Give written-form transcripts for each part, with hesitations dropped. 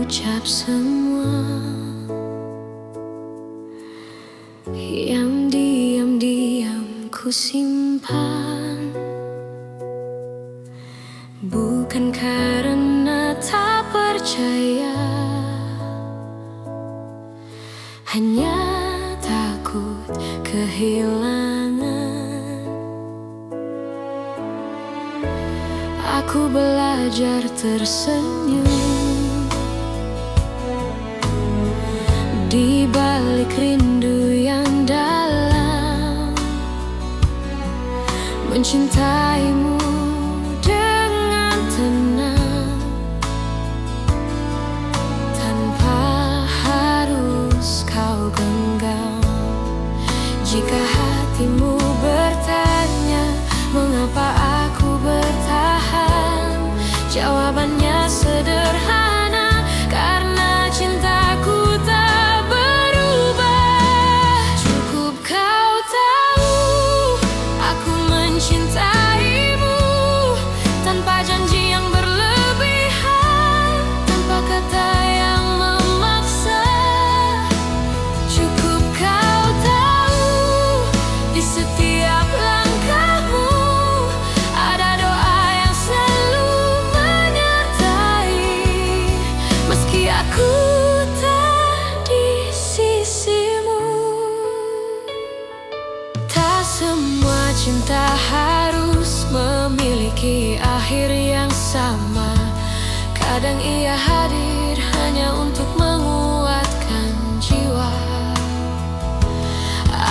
ucap semua yang diam-diam ku simpan, bukan karena tak percaya, hanya takut kehilangan. Aku belajar tersenyum di balik rindu yang dalam, mencintaimu dengan tenang, tanpa harus kau genggam. Jika hatimu bertanya mengapa aku bertahan, jawabannya sederhana, karena cintaku tak berubah. Cukup kau tahu aku mencintaimu, tanpa janji yang berlebihan, tanpa kata yang memaksa. Cukup kau tahu di setiap langkahmu ada doa yang selalu menyertai, meski aku tak di sisimu. Tak semua cinta harus memiliki akhir yang sama. Kadang ia hadir hanya untuk menguatkan jiwa.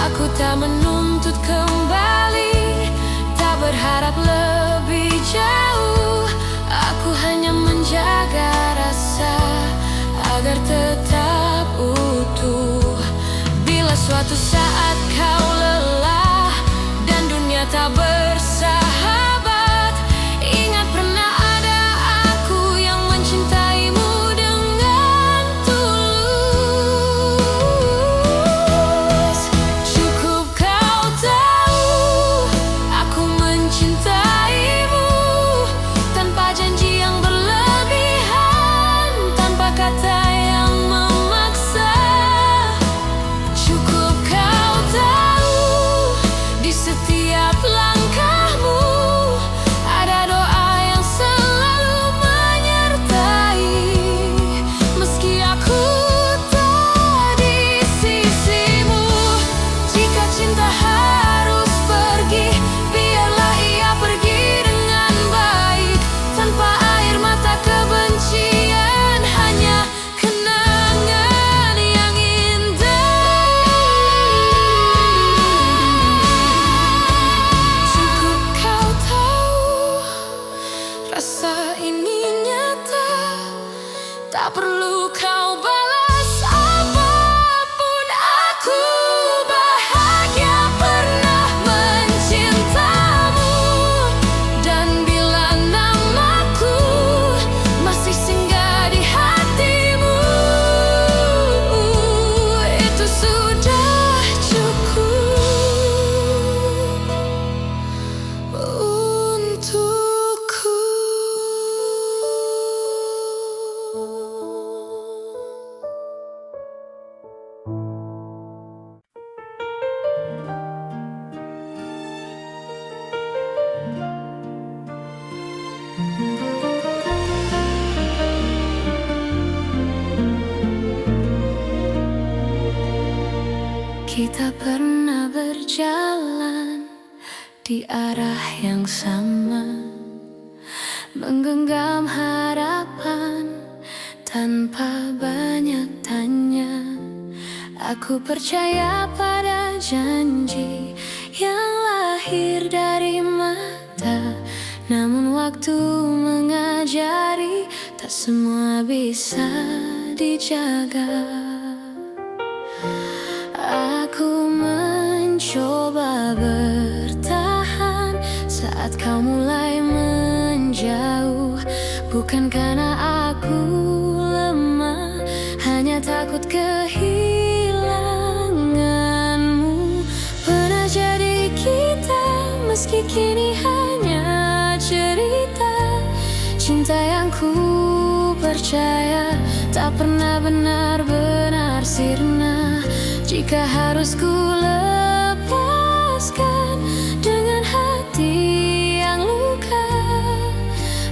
Aku tak menuntut kembali, tak berharap lebih jauh. Aku hanya menjaga rasa agar tetap utuh. Bila suatu saat kau lelah dan dunia tak bersahabat, ingat pernah ada aku yang mencintaimu dengan tulus. Cukup kau tahu aku mencintaimu, tanpa janji yang berlebihan, tanpa kata yang memaksa. Cukup kau tahu di setiap langkahmu ada doa yang selalu menyertai, meski aku tak di sisimu. Jika cinta harus pergi, biarlah ia pergi dengan baik, tanpa air mata kebencian, hanya kenangan yang indah. Cukup kau tahu rasa ini nyata, tak perlu kau balas apapun. Aku bahagia pernah mencintamu, dan bila namaku masih singgah di hatimu, itu sudah cukup untukku. Kita pernah berjalan di arah yang sama, menggenggam harapan tanpa banyak tanya. Aku percaya pada janji yang lahir dari mata, namun waktu mengajari tak semua bisa dijaga. Aku mencoba bertahan saat kau mulai menjauh, bukan karena aku lemah, hanya takut kehilanganmu. Pernah jadi kita, meski kini hanya cerita. Cinta yang ku percaya tak pernah benar-benar sirna. Jika harus ku lepaskan dengan hati yang luka,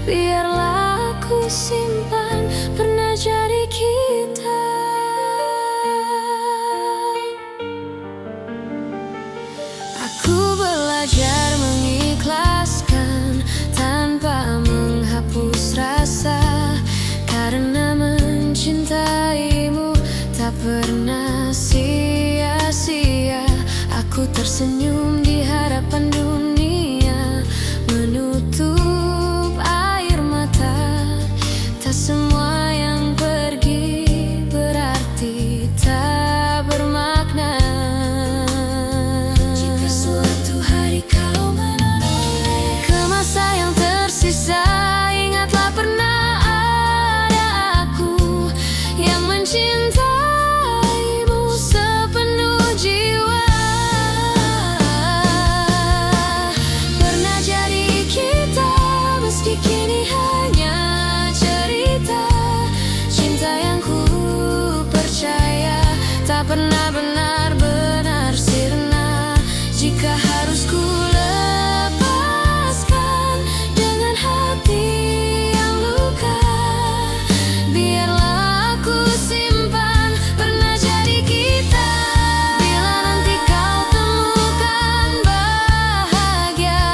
biarlah aku simpan pernah jadi kita. Aku belajar mengikhlaskan tanpa menghapus rasa, karena mencintaimu tak pernah sia-sia. Aku tersenyum di hadapan dunia, menutup air mata. Tak semua yang pergi berarti tak bermakna. Jika suatu hari kau menoleh ke masa yang tersisa, ingatlah pernah ada aku yang mencintaimu sepenuh jiwa. Pernah jadi kita, meski kini hanya cerita. Cinta yang ku percaya tak pernah benar-benar sirna. Jika harus ku lepaskan dengan hati yang luka, biarlah aku simpan pernah jadi kita. Bila nanti kau temukan bahagia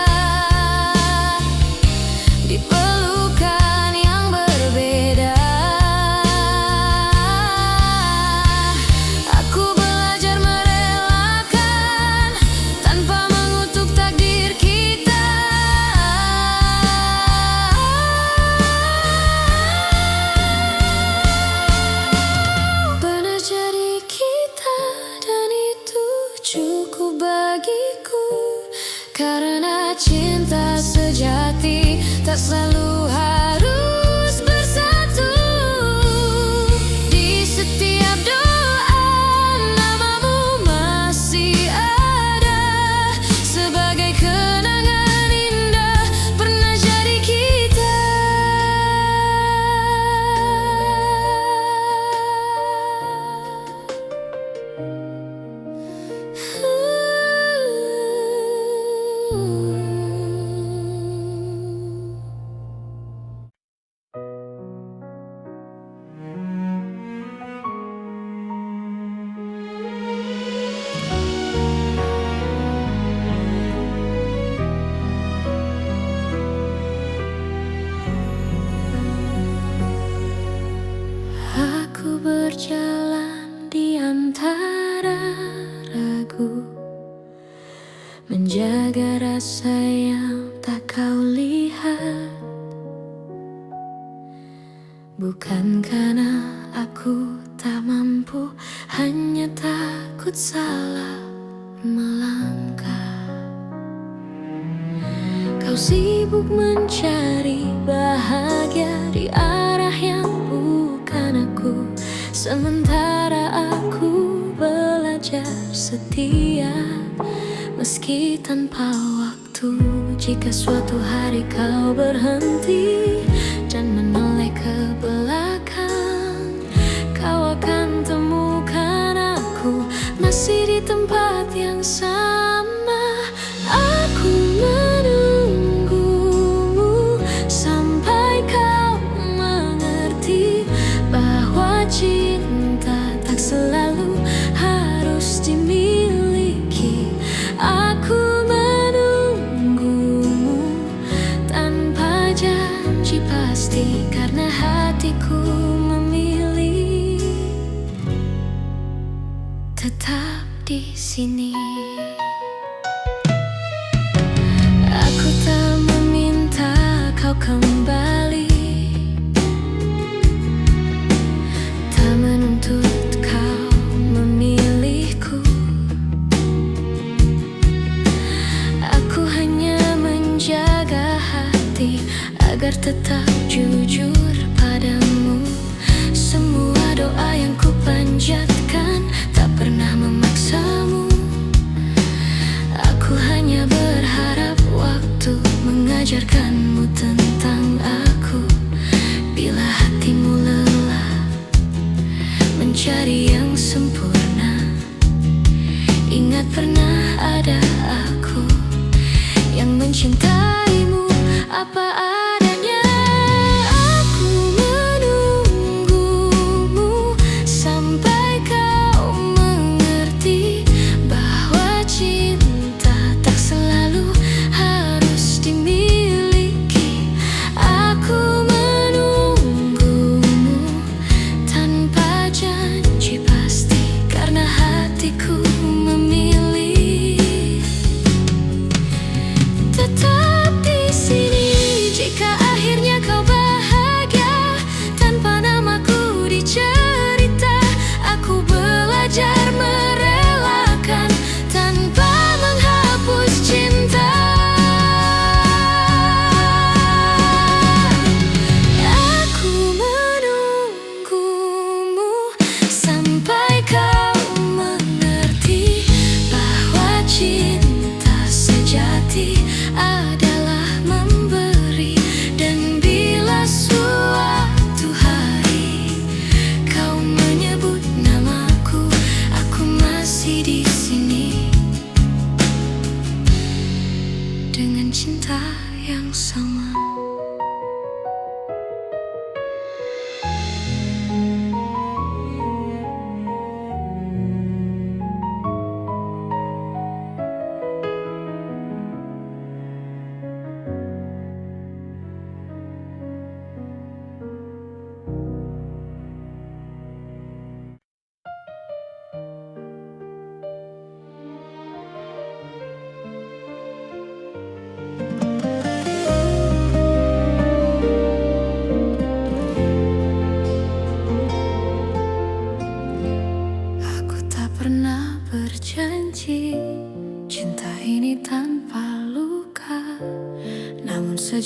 di pelukan yang berbeda, aku belajar merelakan tanpa mengutuk takdir kita. Pernah jadi kita dan itu cukup bagiku, karena cinta sejati tak selalu harus bersatu. Di setiap doa namamu masih ada, sebagai kenangan indah pernah jadi kita. Aku berjalan di antara ragu, menjaga rasa yang tak kau lihat. Bukan karena aku tak mampu, hanya takut salah melangkah. Kau sibuk mencari bahagia di arah yang bukan aku, sementara aku belajar setia meski tanpa waktu. Jika suatu hari kau berhenti dan menoleh ke belakang, kau akan temukan aku masih di tempat yang sama. Aku menunggumu sampai kau mengerti bahwa cinta tak selalu harus dimiliki. Aku menunggumu tanpa janji pasti, karena hatiku memilih tetap di sini. Aku tak meminta kau kembali, tak menuntut kau memilihku. Aku hanya menjaga hati agar tetap jujur padamu. Semua doa yang ku panjatkan tak pernah memaksamu.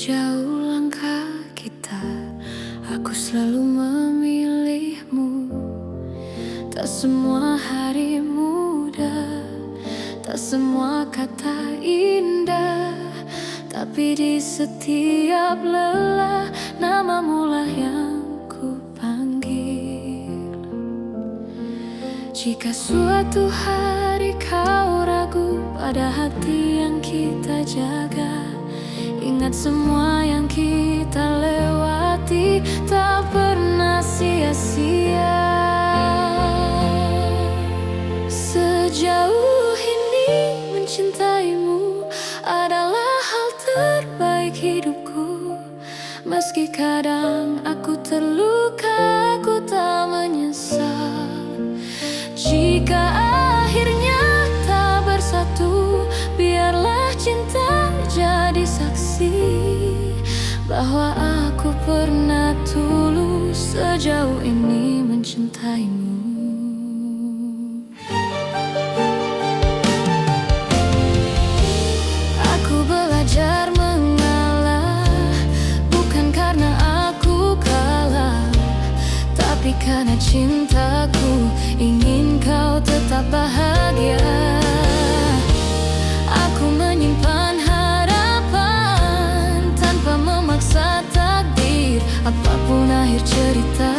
Sejauh langkah kita, aku selalu memilihmu. Tak semua hari mudah, tak semua kata indah, tapi di setiap lelah, namamu lah yang ku panggil. Jika suatu hari kau ragu pada hati yang kita jaga, ingat semua yang kita lewati tak pernah sia-sia. Sejauh ini mencintaimu adalah hal terbaik hidupku. Meski kadang aku terluka, aku tak menyesal. Jika akhirnya tak bersatu, biarlah cinta jadi saksi bahwa aku pernah tulus sejauh ini mencintaimu. Aku belajar mengalah, bukan karena aku kalah, tapi karena cintaku ingin kau tetap bahagia. Aku menyimpan harapan tanpa memaksa takdir. Apapun akhir cerita,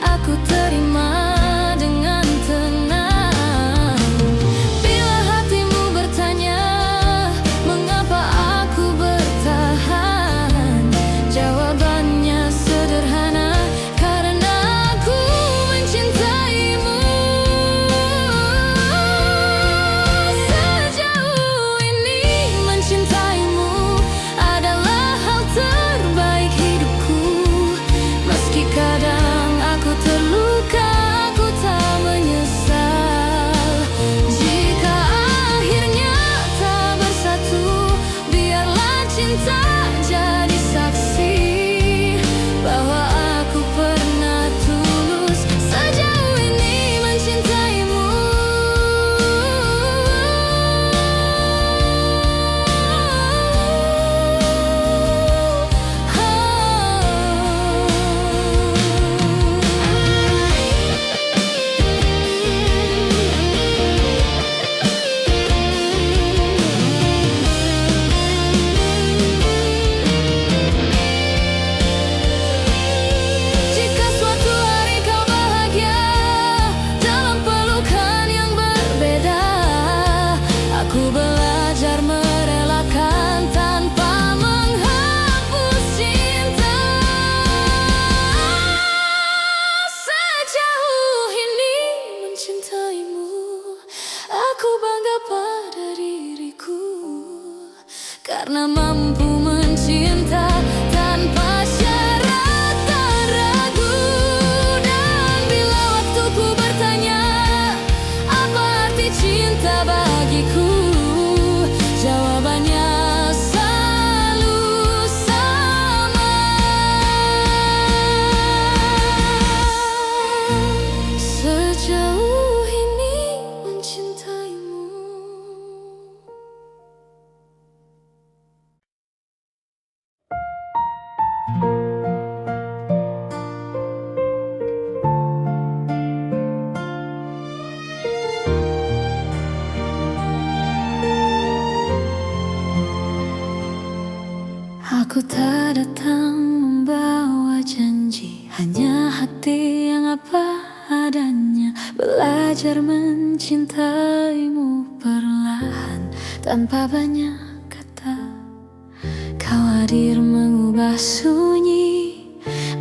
aku terima dengan tenang. Bila hatimu bertanya mengapa aku bertahan, jawabannya sederhana, karena aku mencintaimu. Sejauh ini mencintaimu adalah hal terbaik hidupku. Meski kadang aku terluka, aku tak menyesal. Jika akhirnya tak bersatu, biarlah cinta jadi saksi bahwa aku pernah tulus sejauh ini mencintaimu. Jika suatu hari kau bahagia dalam pelukan yang berbeda, aku belajar merelakan tanpa menghapus cinta. Sejauh ini mencintaimu, aku bangga pada diriku, karena mampu mencinta tanpa syarat dan ragu. Dan bila waktuku bertanya apa arti cinta bagiku, jawabannya selalu sama. Sejauh ini mencintaimu. Aku tak datang membawa janji, hanya hati yang apa adanya. Belajar mencintaimu perlahan tanpa banyak kata. Kau hadir mengubah sunyi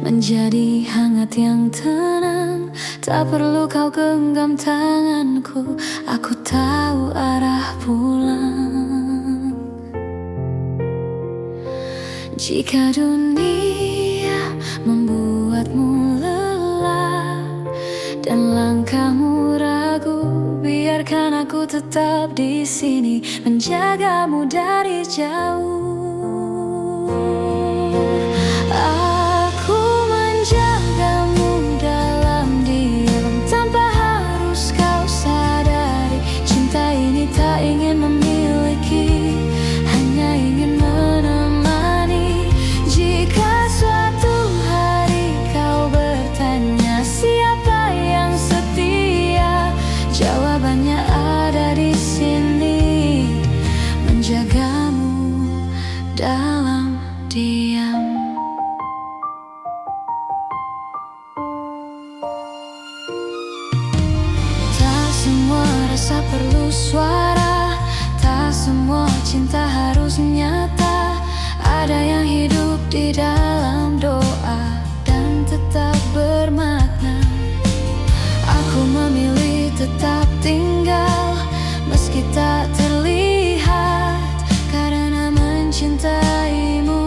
menjadi hangat yang tenang. Tak perlu kau genggam tanganku, aku tahu arah pulang. Jika dunia membuatmu lelah dan langkahmu ragu, biarkan aku tetap di sini menjagamu dari jauh. Aku menjagamu dalam diam tanpa harus kau sadari. Cinta ini tak ingin memiliki, hanya ingin menemani. rasa perlu suara. Tak semua cinta harus nyata. Ada yang hidup di dalam doa dan tetap bermakna. Aku memilih tetap tinggal meski tak terlihat, karena mencintaimu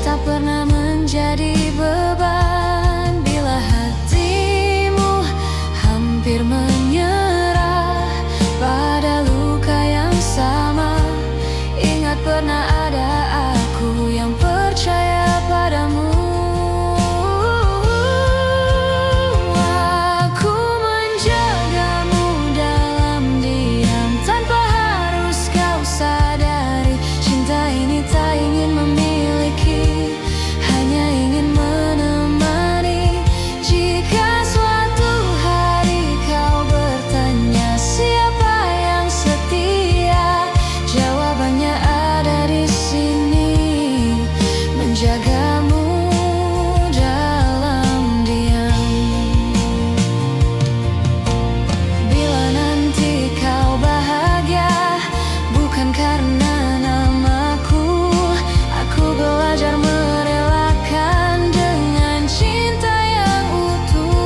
tak pernah menjadi beban. Bila hatimu hampir menyerah pada luka yang sama, ingat pernah ada aku yang percaya padamu. Aku menjagamu dalam diam tanpa harus kau sadari. Cinta ini tak ingin memiliki, hanya ingin menemani. Jika suatu hari kau bertanya siapa yang setia, jawabannya ada di sini, menjagamu dalam diam. Bila nanti kau bahagia bukan karena namaku, aku belajar merelakan dengan cinta yang utuh.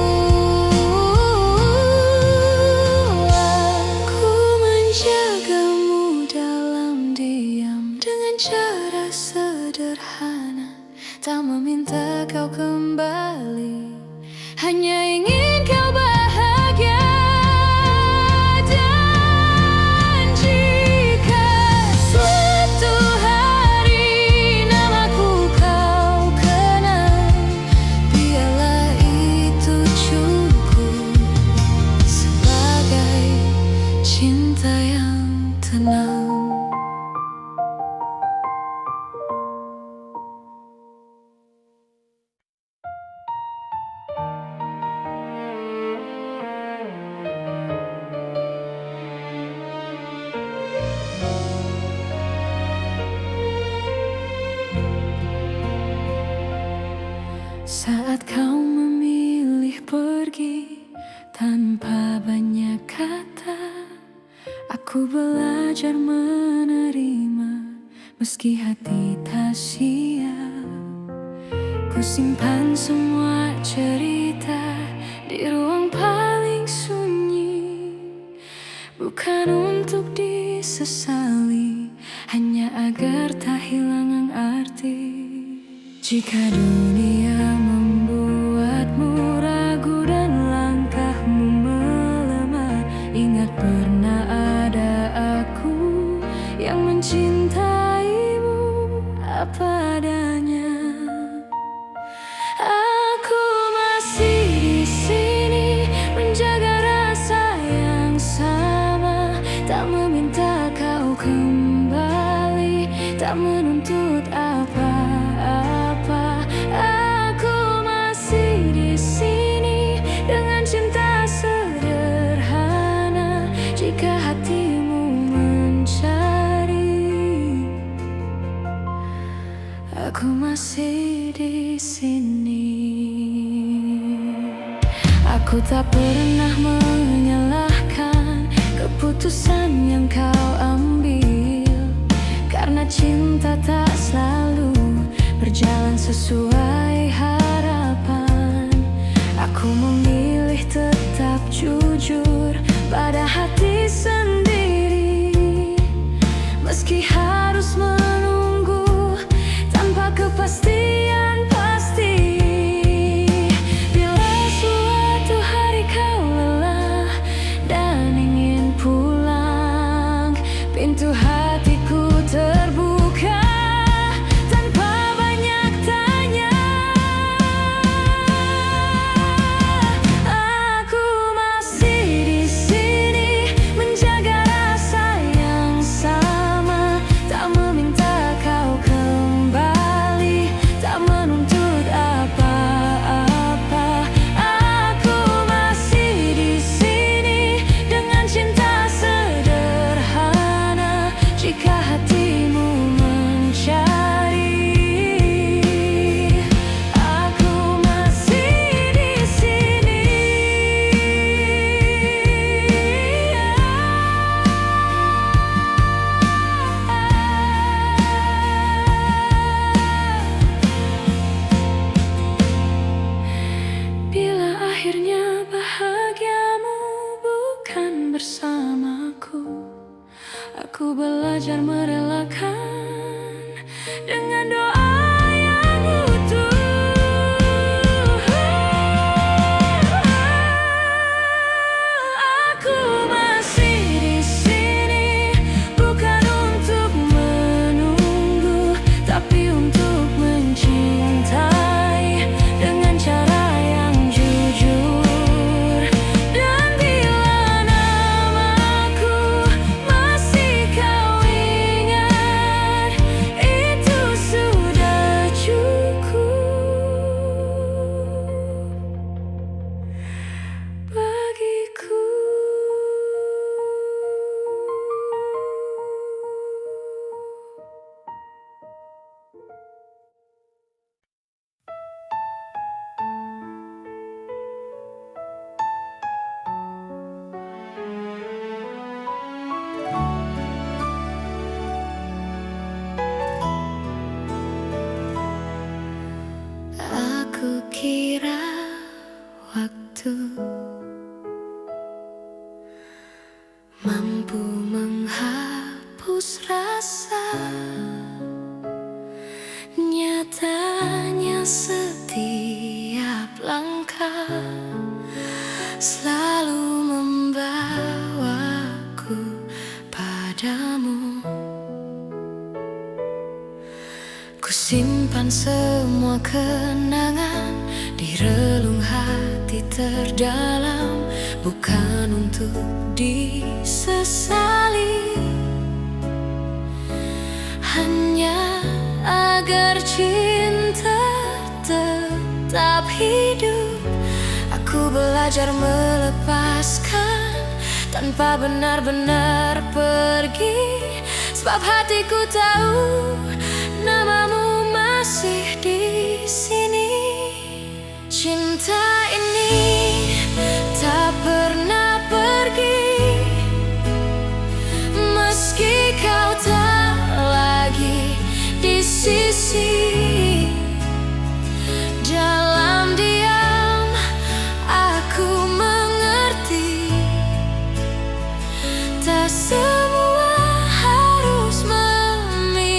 Aku menjagamu dalam diam dengan cara sederhana, tak meminta kau kembali, hanya ingin kau bahagia. Dan jika suatu hari namaku kau kenal, biarlah itu cukup sebagai cinta yang tenang. Saat kau memilih pergi tanpa banyak kata, aku belajar menerima meski hati tak siap. Ku simpan semua cerita di ruang paling sunyi, bukan untuk disesali, hanya agar tak hilang arti. Jika dunia membuatmu ragu dan langkahmu melemah, ingat pernah ada aku yang mencintaimu apa adanya. Aku masih di sini menjaga rasa yang sama, tak meminta kau kembali, tak menuntut apa-apa. Aku masih di sini dengan cinta sederhana. Jika hatimu mencari, aku masih di sini. Aku tak pernah menyalahkan keputusan yang kau ambil, karena cinta tak selalu berjalan sesuai harapan. Aku memilih tetap jujur pada hati sendiri, meski harus menunggu tanpa kepastian pasti. Bila suatu hari kau lelah dan ingin pulang, pintu hatiku terbuka tanpa banyak tanya. akhirnya bahagiamu bukan bersamaku. Aku belajar merelakan dengan doa yang utuh. Aku masih di sini, bukan untuk menunggu, tapi untuk mencintai dengan cara yang jujur. Dan bila namaku masih kau ingat, itu sudah cukup bagiku. Aku kira waktu mampu menghapus rasa, nyatanya setiap langkah selalu membawaku padamu. Kusimpan semua kenangan di relung hati terdalam, bukan untuk disesali, hanya agar cinta tetap hidup. Aku belajar melepaskan tanpa benar-benar pergi, sebab hatiku tahu namamu masih di sini. Cinta ini tak pernah pergi, meski kau tak lagi di sisi. Dalam diam aku mengerti, tak semua harus memiliki.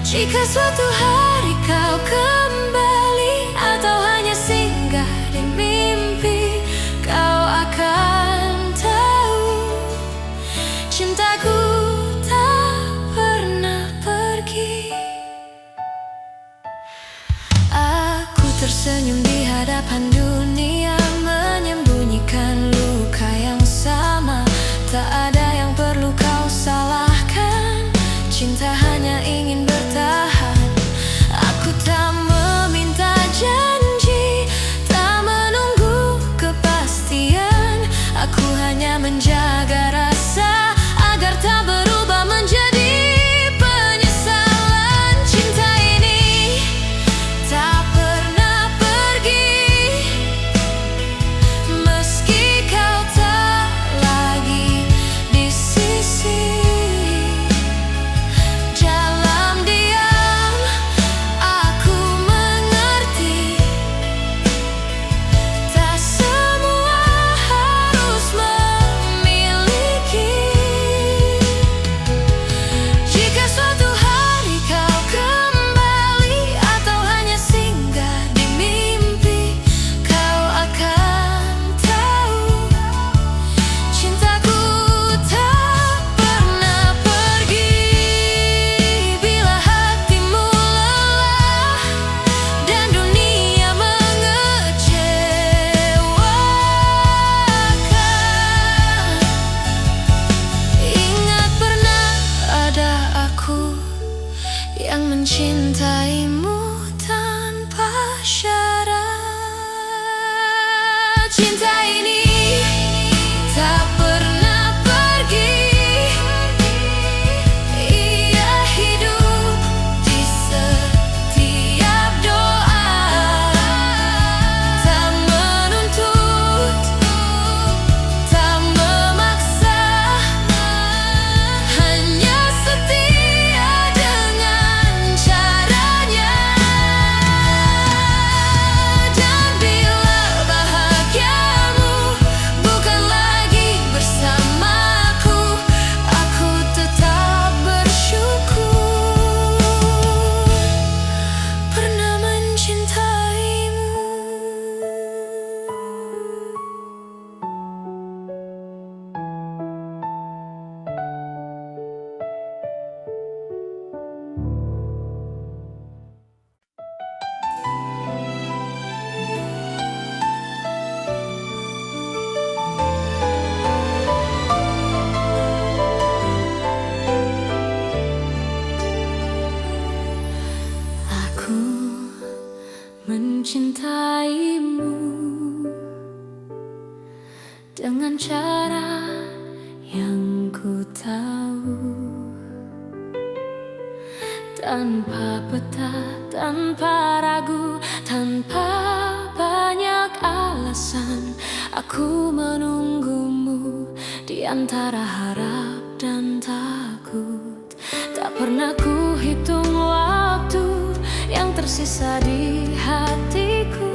Jika suatu hari kau kembali atau hanya singgah di mimpi, kau akan tahu cintaku tak pernah pergi. Aku tersenyum di hadapan dunia, menyembunyikan luka yang sama. Tak ada yang perlu kau salahkan, cinta hanya ingin bertahan. Aku tak meminta janji, tak menunggu kepastian. Aku hanya menjaga rasa agar tak berubah menjadi penyesalan. Cinta ini tak pernah pergi, dengan cara yang ku tahu, tanpa peta, tanpa ragu, tanpa banyak alasan. Aku menunggumu di antara harap dan takut. Tak pernah ku hitung waktu yang tersisa di hatiku.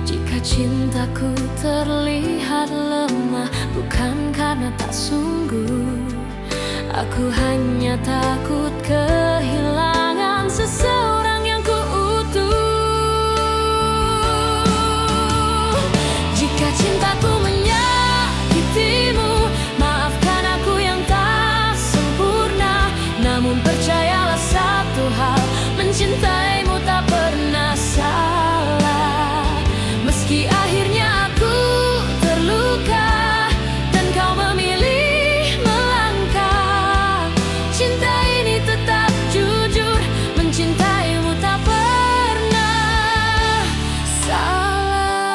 Jika cintaku terlihat lemah, bukan karena tak sungguh. Aku hanya takut kehilangan seseorang yang ku utuh. Jika cintaku menyakitimu, maafkan aku yang tak sempurna. Namun percayalah satu hal, mencintaimu tak pernah salah. Meski akhirnya aku terluka dan kau memilih melangkah, cinta ini tetap jujur, mencintaimu tak pernah salah.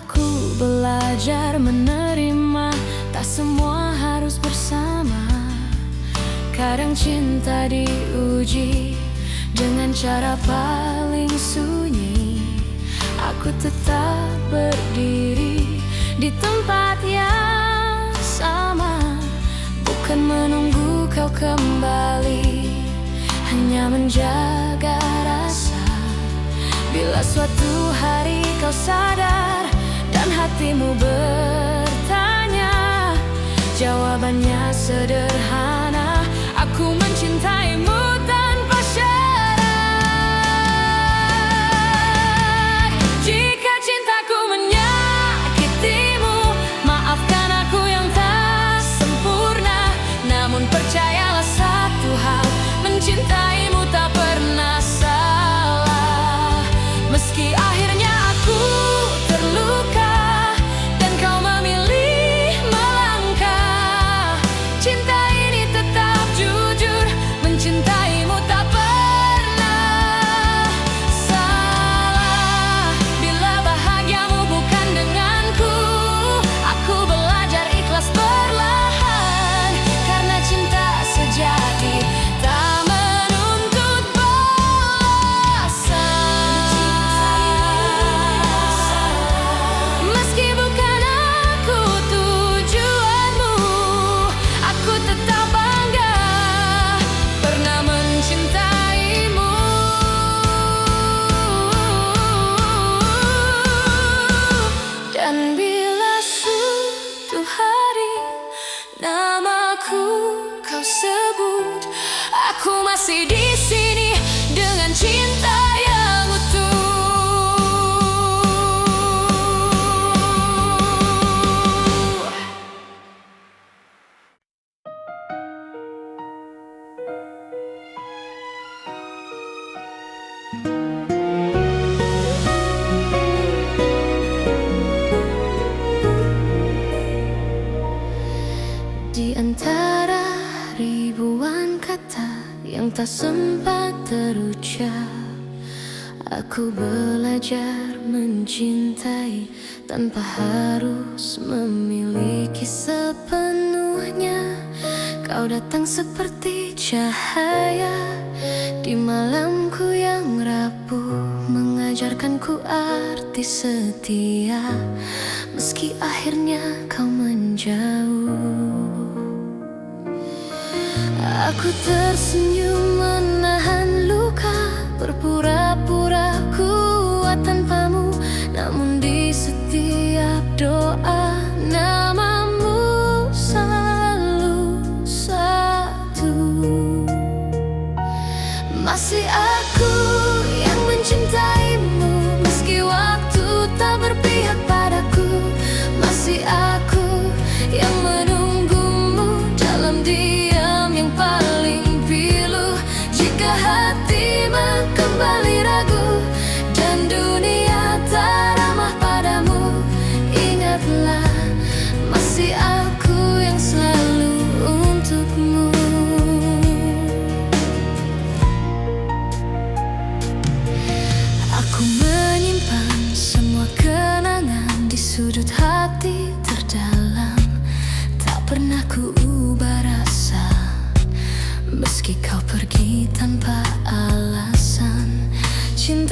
Aku belajar menerima, tak semua harus bersama. Kadang cinta diuji dengan cara paling sunyi. Aku tetap berdiri di tempat yang sama, bukan menunggu kau kembali, hanya menjaga rasa. Bila suatu hari kau sadar dan hatimu bertanya, jawabannya sederhana. Aku mencintaimu tanpa syarat. Jika cintaku menyakitimu, maafkan aku yang tak sempurna. Namun percayalah satu hal, mencintaimu tak pernah salah. Meski akhirnya aku terluka dan kau memilih melangkah, cinta ini tetap jujur, mencintaimu tak pernah salah. Bila bahagiamu bukan denganku, aku belajar ikhlas perlahan. Karena cinta sejati tak menuntut balasan. Meski bukan aku tujuanmu, aku tetap bangga pernah mencintaimu. Dan bila suatu hari namaku kau sebut, aku masih di sini dengan cinta yang utuh. Di antara ribuan kata yang tak sempat terucap, aku belajar mencintai tanpa harus memiliki sepenuhnya. Kau datang seperti cahaya di malamku yang rapuh, mengajarkanku arti setia. Meski akhirnya kau menjauh, aku tersenyum menahan luka, berpura-pura kuat tanpamu. Namun di setiap doa, namamu selalu satu. Masih aku yang mencintaimu, meski waktu tak berpihak padaku. Masih aku yang menunggumu dalam diam yang paling pilu. Jika hati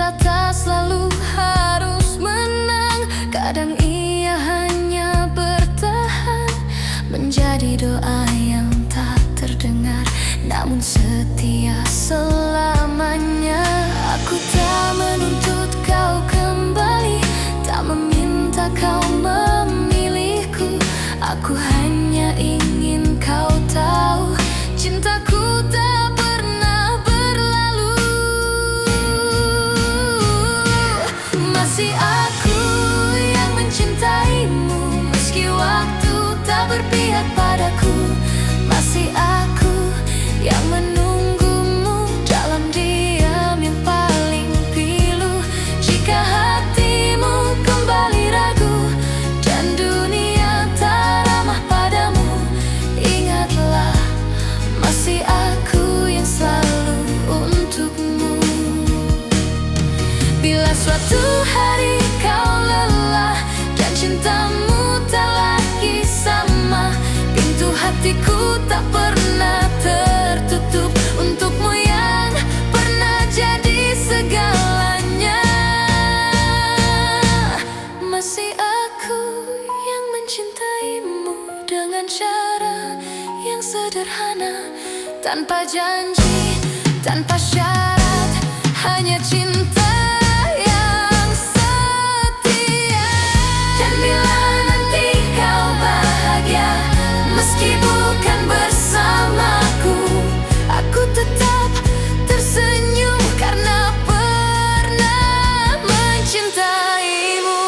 cinta tak selalu harus menang. Kadang ia hanya bertahan, menjadi doa yang tak terdengar, namun setia selamanya. Aku tak menuntut kau kembali, tak meminta kau memilihku. Aku hanya ingin kau tahu, cintaku tak pernah berlalu. Masih aku yang mencintaimu, meski waktu tak berpihak padaku. Masih aku yang menunggumu dalam diam yang paling pilu. Jika hatimu kembali ragu dan dunia tak ramah padamu, ingatlah masih aku yang selalu untukmu. Bila suatu hari kau lelah dan cintamu tak lagi sama, pintu hatiku tak pernah tertutup untukmu yang pernah jadi segalanya. Masih aku yang mencintaimu dengan cara yang sederhana, tanpa janji, tanpa syarat, hanya cinta yang setia. Dan bila nanti kau bahagia, meski bukan bersamaku, aku tetap tersenyum karena pernah mencintaimu.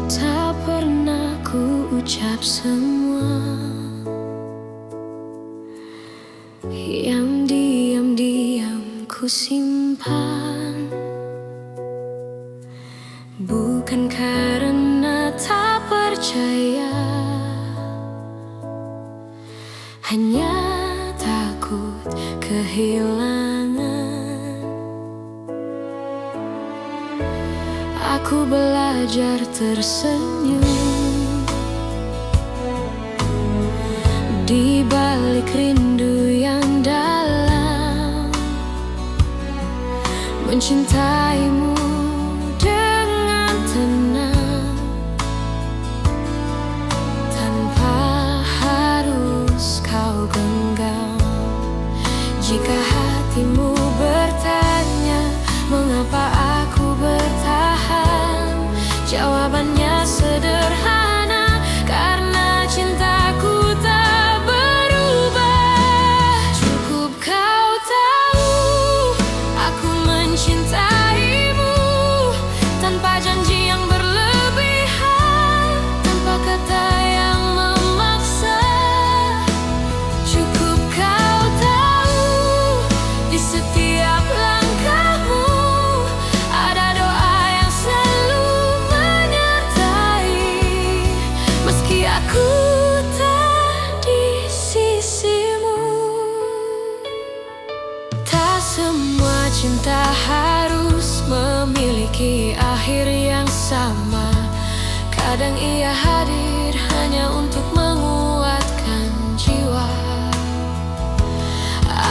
Tak pernah ku ucap semua yang diam-diam ku simpan, bukan karena tak percaya, hanya takut kehilangan. Aku belajar tersenyum di balik rindu yang dalam, mencintaimu dengan tenang, tanpa harus kau genggam. Jika hatimu bertanya mengapa aku bertahan, jawabannya sederhana, karena cintaku tak berubah. Cukup kau tahu aku mencintaimu, tanpa janji yang berlebihan, tanpa kata yang memaksa. Cukup kau tahu di setiap langkahmu ada doa yang selalu menyertai, meski aku tak di sisimu. Tak semua cinta harus memiliki akhir yang sama. Kadang ia hadir hanya untuk menguatkan jiwa.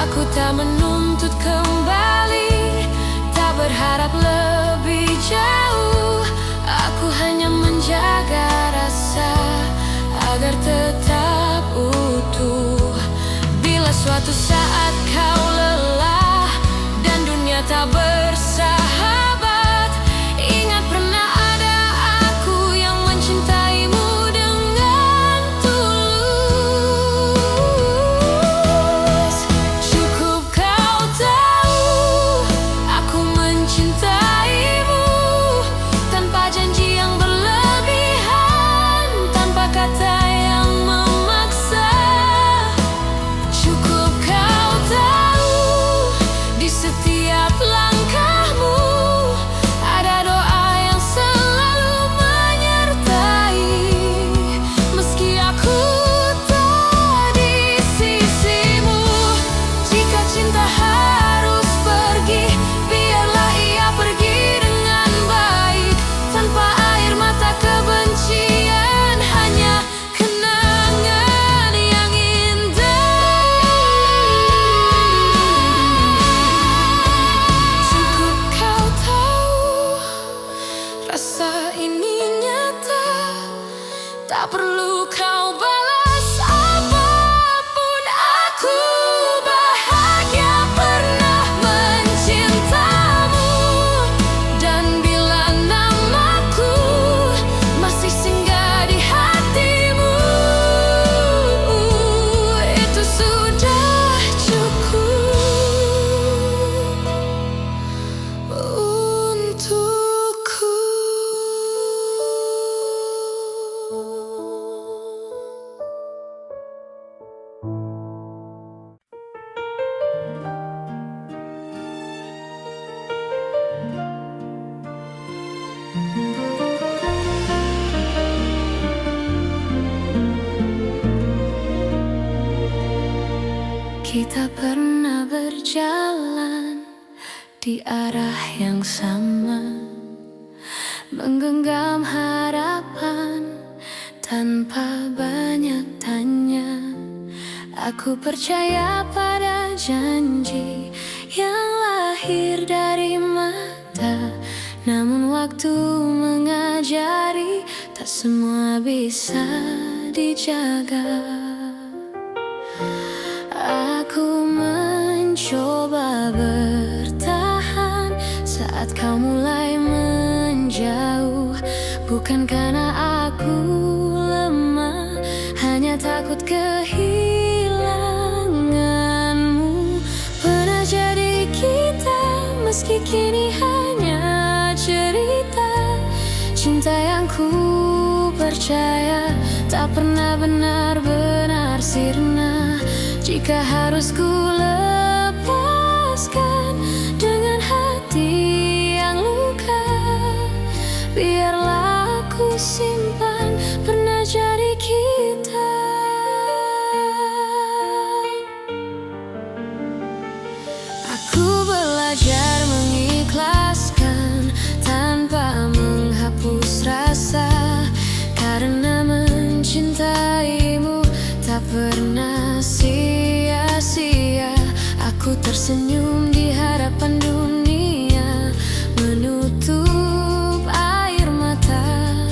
Aku tak menuntut kembali, tak berharap lebih jauh. Aku hanya menjaga rasa agar tetap utuh. Bila suatu saat kau lelah dan dunia tak bersahabat, ingat pernah ada aku yang mencintaimu dengan tulus. Cukup kau tahu aku mencintaimu, berjalan di arah yang sama, menggenggam harapan tanpa banyak tanya. Aku percaya pada janji yang lahir dari mata, namun waktu mengajari tak semua bisa dijaga. Aku mencoba bertahan saat kau mulai menjauh, bukan karena aku lemah, hanya takut kehilanganmu. Pernah jadi kita, meski kini hanya cerita. Cinta yang ku percaya tak pernah benar-benar sirna. Jika harus ku lepaskan dengan hati yang luka, biarlah aku simpan pernah jadi kita. Aku belajar mengikhlaskan tanpa menghapus rasa, karena mencintaimu tak pernah sia-sia. Aku tersenyum di hadapan dunia, menutup air mata.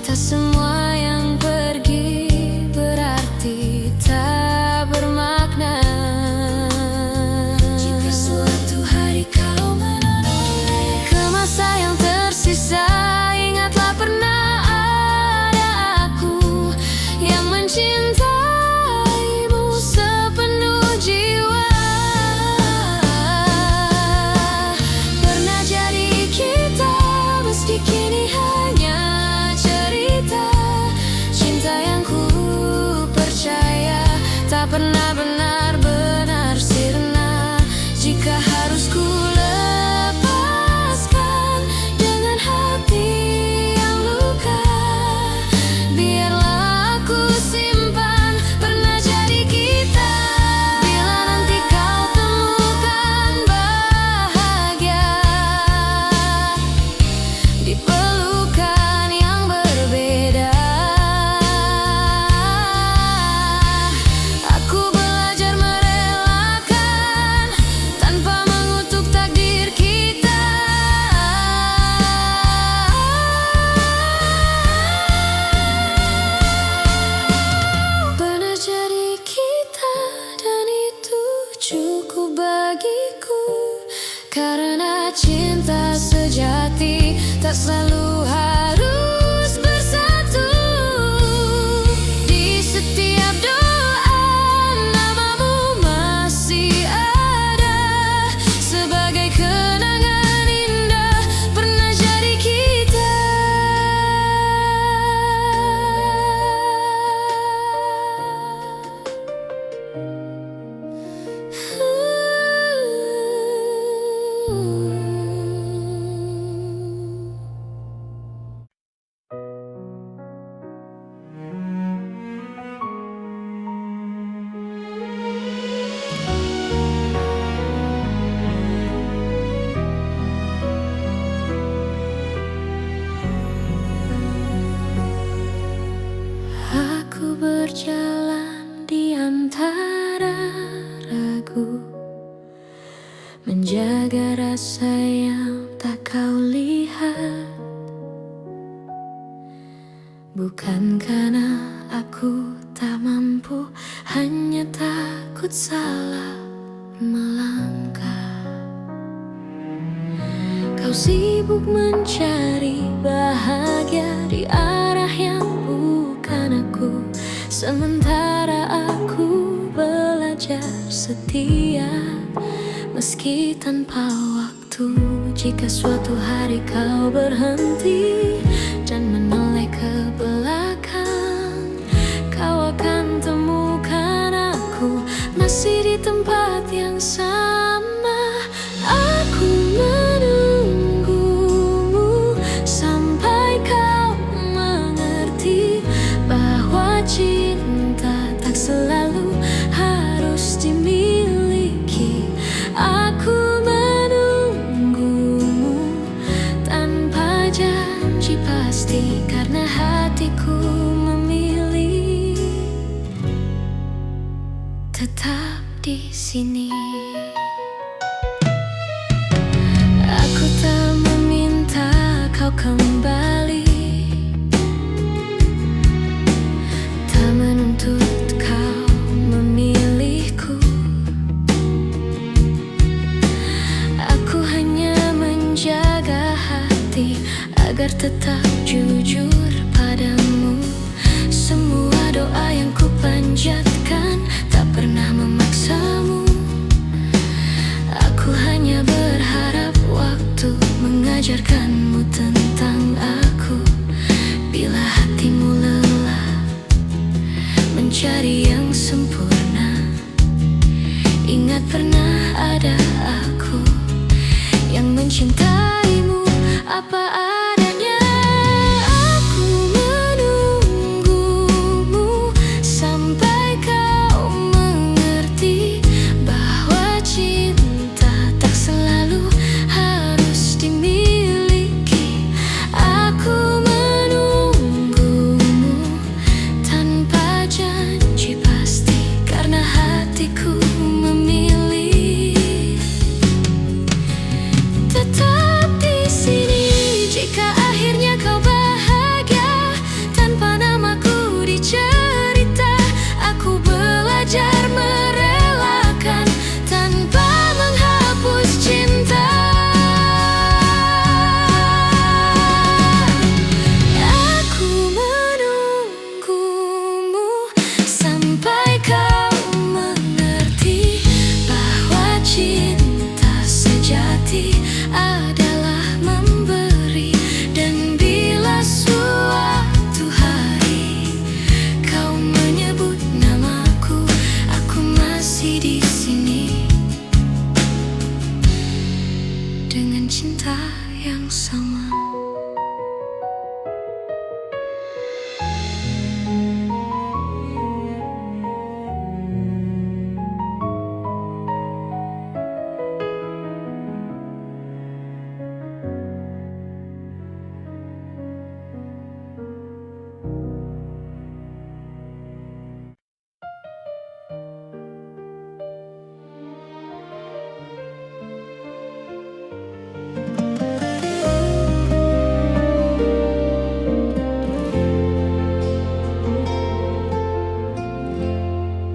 Tak semua yang pergi berarti tak bermakna. Jika suatu hari kau menoleh ke masa yang tersisa, ingatlah pernah ada aku yang mencintaimu sepenuh jiwa. Pernah jadi kita, meski kini hanya cerita. Cinta yang ku percaya tak pernah benar-benar sirna. Jika harus ku lepaskan dengan hati yang luka, biarlah aku simpan pernah jadi kita. Bila nanti kau temukan bahagia di pelukan yang berbeda, aku belajar merelakan tanpa mengutuk takdir kita. Pernah jadi kita, dan itu cukup bagiku, karena cinta sejati tak selalu harus bersatu. Di setiap doa namamu masih ada, sebagai kenangan indah pernah jadi kita. Aku berjalan di antara ragu, menjaga rasa yang tak kau lihat. Bukan karena aku tak mampu, hanya takut salah melangkah. Kau sibuk mencari bahagia di arah yang bukan aku, sementara aku belajar setia meski tanpa waktu. Jika suatu hari kau berhenti dan menoleh ke belakang, kau akan temukan aku masih di tempat yang sama. Aku menunggumu sampai kau mengerti bahwa cinta tak selalu harus dimiliki. sini. Aku tak meminta kau kembali, tak menuntut kau memilihku. Aku hanya menjaga hati agar tetap jujur padamu. Semua doa yang ku panjatkan tak pernah memaksamu. Aku hanya berharap waktu mengajarkanmu tentang aku. Bila hatimu lelah mencari yang sempurna, ingat pernah ada aku yang mencintaimu apa adanya. Aku menunggumu sampai kau mengerti bahwa cinta tak selalu harus dimiliki. Aku menunggumu tanpa janji pasti, karena hatiku memilih tetap di sini. Jika akhirnya kau bahagia tanpa namaku dicerita, aku belajar merelakan tanpa menghapus cinta. Aku menunggumu sampai kau mengerti bahwa cinta sejati adalah memberi. Dan bila suatu hari kau menyebut namaku, aku masih di sini dengan cinta yang sama.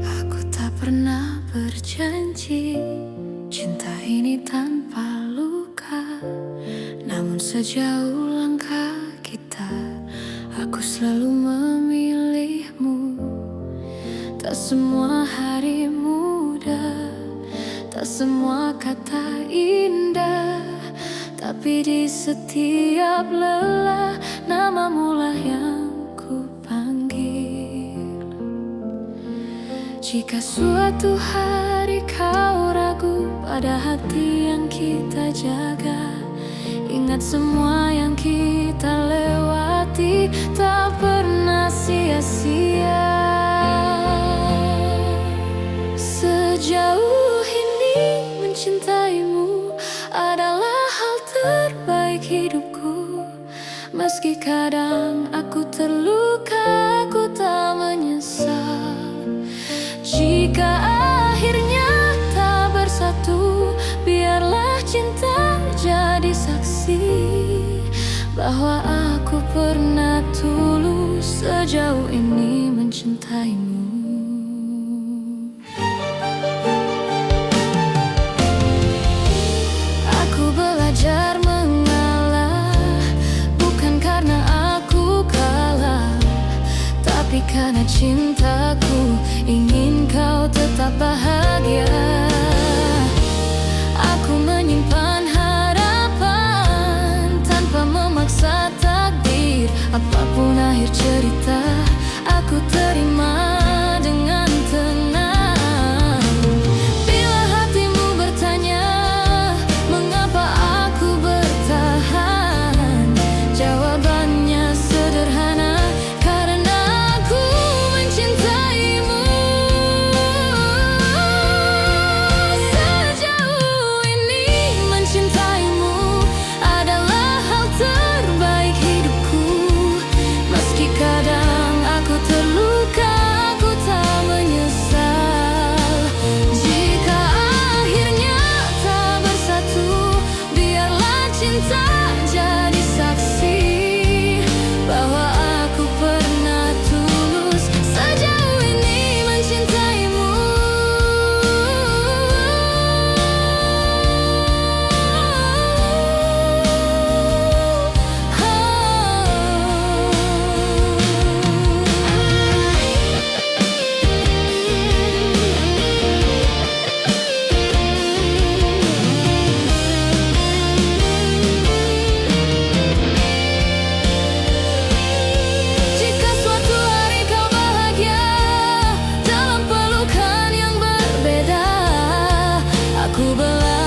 Aku tak pernah berjanji cinta ini tanpa luka, namun sejauh langkah kita, aku selalu memilihmu. Tak semua hari mudah, tak semua kata indah, tapi di setiap lelah namamu lah yang ku panggil. Jika suatu hari kau ragu pada hati yang kita jaga, ingat semua yang kita lewati tak pernah sia-sia. Sejauh ini mencintaimu adalah hal terbaik hidupku. Meski kadang aku terluka, aku tak menyesal. Jika akhirnya tak bersatu, biarlah cinta jadi saksi bahwa aku pernah tulus sejauh ini mencintaimu. Aku belajar mengalah, bukan karena aku kalah, tapi karena cintaku ingin kau tetap bahagia. Aku menyimpan harapan tanpa memaksa takdir. Apapun akhir cerita, aku terima.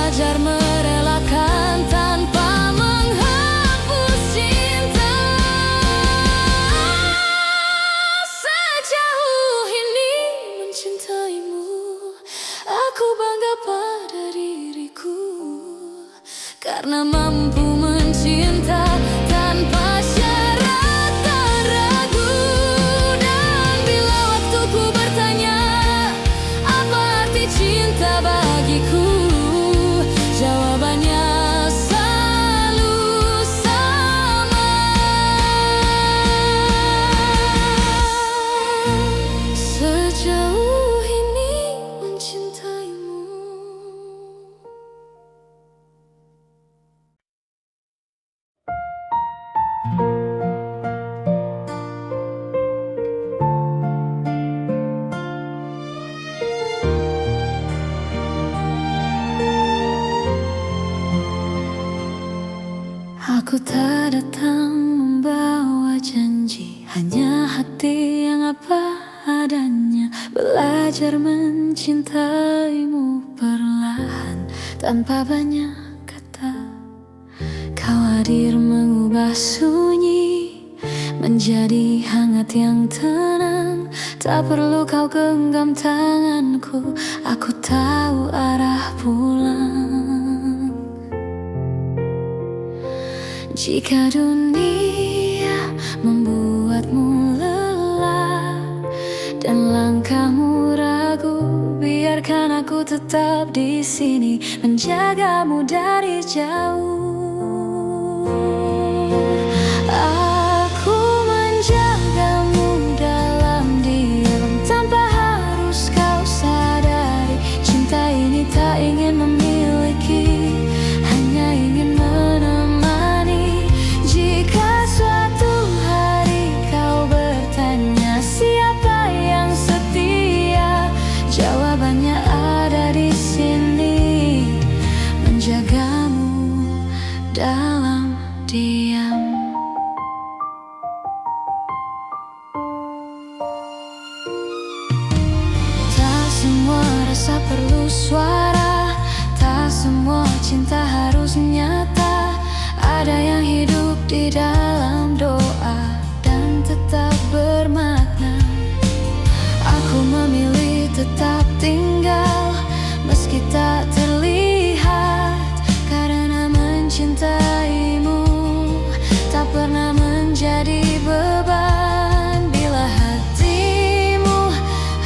belajar merelakan tanpa menghapus cinta. Sejauh ini mencintaimu, aku bangga pada diriku, karena mampu mencinta tanpa syarat dan ragu. Dan bila waktuku bertanya apa arti cinta bagiku, jawabannya selalu sama. Sejauh ini mencintaimu. Aku tak datang membawa janji, hanya hati yang apa adanya. Belajar mencintaimu perlahan tanpa banyak kata. Kau hadir mengubah sunyi menjadi hangat yang tenang. Tak perlu kau genggam tanganku, aku tahu arah pulang. Jika dunia membuatmu lelah dan langkahmu ragu, biarkan aku tetap di sini menjagamu dari jauh. Aku menjagamu dalam diam tanpa harus kau sadari. Cinta ini tak ingin memiliki, hanya ingin menemani. Jika suatu hari kau bertanya siapa yang setia, jawabannya ada di sini, menjagamu dalam diam. Tak semua rasa perlu suara, tak semua cinta harus nyata. Ada yang hidup di dalam doa dan tetap bermakna. Aku memilih tetap tinggal meski tak terlihat, karena mencintaimu tak pernah menjadi beban. Bila hatimu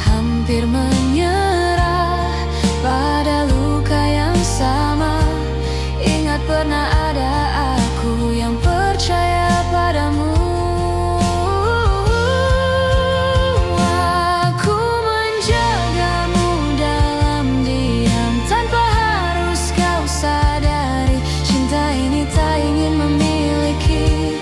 hampir menyerah pada luka yang sama, ingat pernah ada aku yang percaya padamu. Aku menjagamu dalam diam tanpa harus kau sadari. Cinta ini tak ingin memiliki,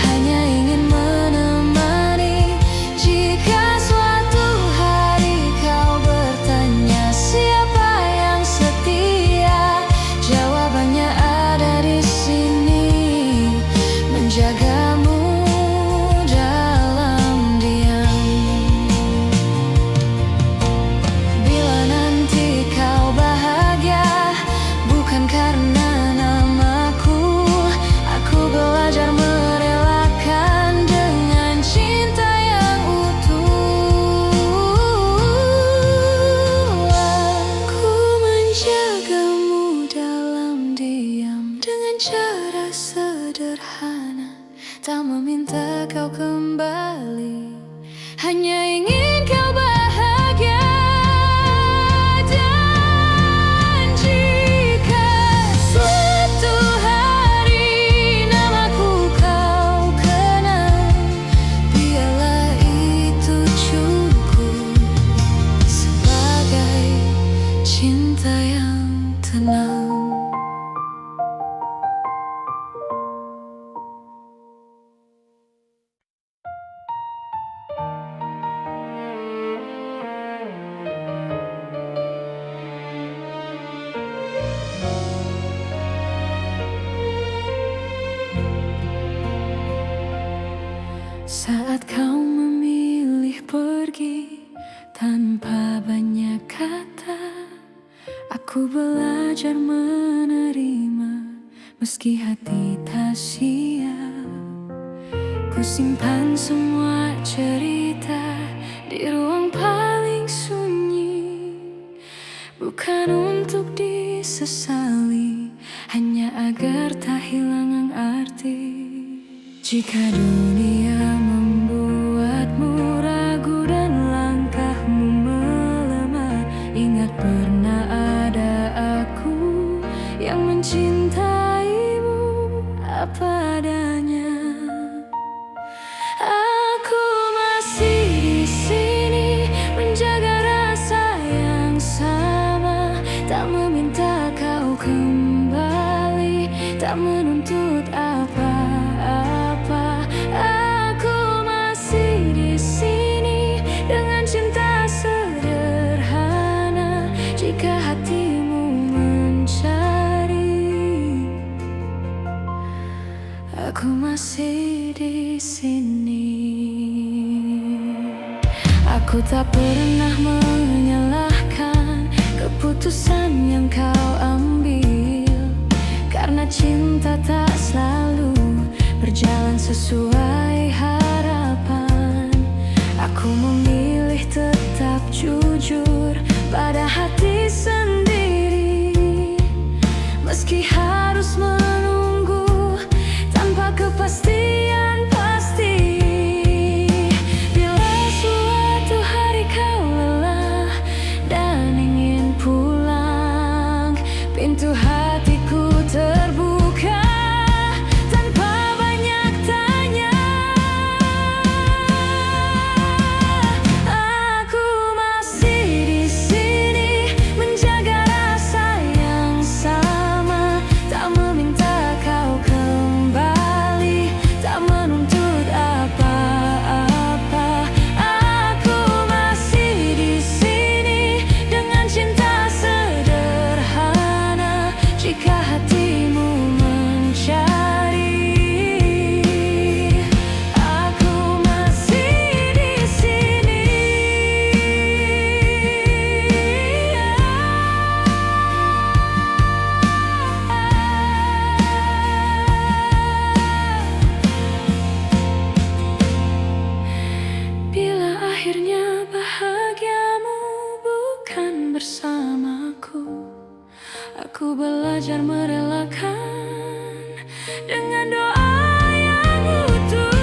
hanya ingin menemani. Jika suatu hari kau bertanya siapa yang setia, jawabannya ada di sini, menjagamu dalam diam. Bila nanti kau bahagia bukan karena namaku, aku belajar merelakan dengan cinta yang utuh. Aku menjagamu dalam diam dengan cara sederhana, tak meminta kau kembali, hanya ingin kau bahagia. Dan jika suatu hari namaku kau kenal, biarlah itu cukup sebagai cinta yang tenang. Saat kau memilih pergi tanpa banyak kata, aku belajar meski hati tak siap. Ku simpan semua cerita di ruang paling sunyi, bukan untuk disesali, hanya agar tak hilang arti. Jika dunia membuatmu ragu dan langkahmu melemah, ingat pernah ada aku yang mencintaimu apa adanya. Aku masih di sini menjaga rasa yang sama, tak meminta kau kembali, tak menuntut apa-apa. Aku masih di sini dengan cinta sederhana. Jika hatimu mencari, aku masih di sini. Aku tak pernah menyalahkan keputusan yang kau ambil, karena cinta tak selalu berjalan sesuai harapan. Aku memilih tetap jujur pada hati sendiri, meski harus menunggu tanpa kepastian pasti. Bila suatu hari kau lelah dan ingin pulang, pintu hatiku terbuka tanpa banyak tanya. Aku masih di sini menjaga rasa yang sama, tak meminta kau kembali, tak menuntut apa-apa. Aku masih di sini dengan cinta sederhana. Jika hatimu mencari, aku masih di sini. Bila akhirnya bahagiamu bukan bersamaku, aku belajar merelakan dengan doa yang utuh.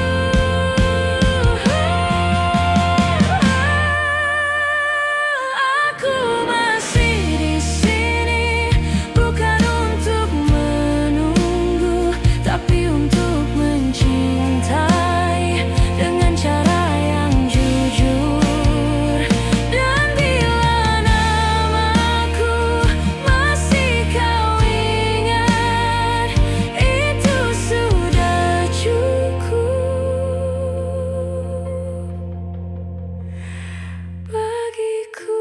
Aku masih di sini bukan untuk menunggu, tapi untuk mencintai dengan cara yang jujur. Dan bila namaku masih kau ingat, itu sudah cukup bagiku.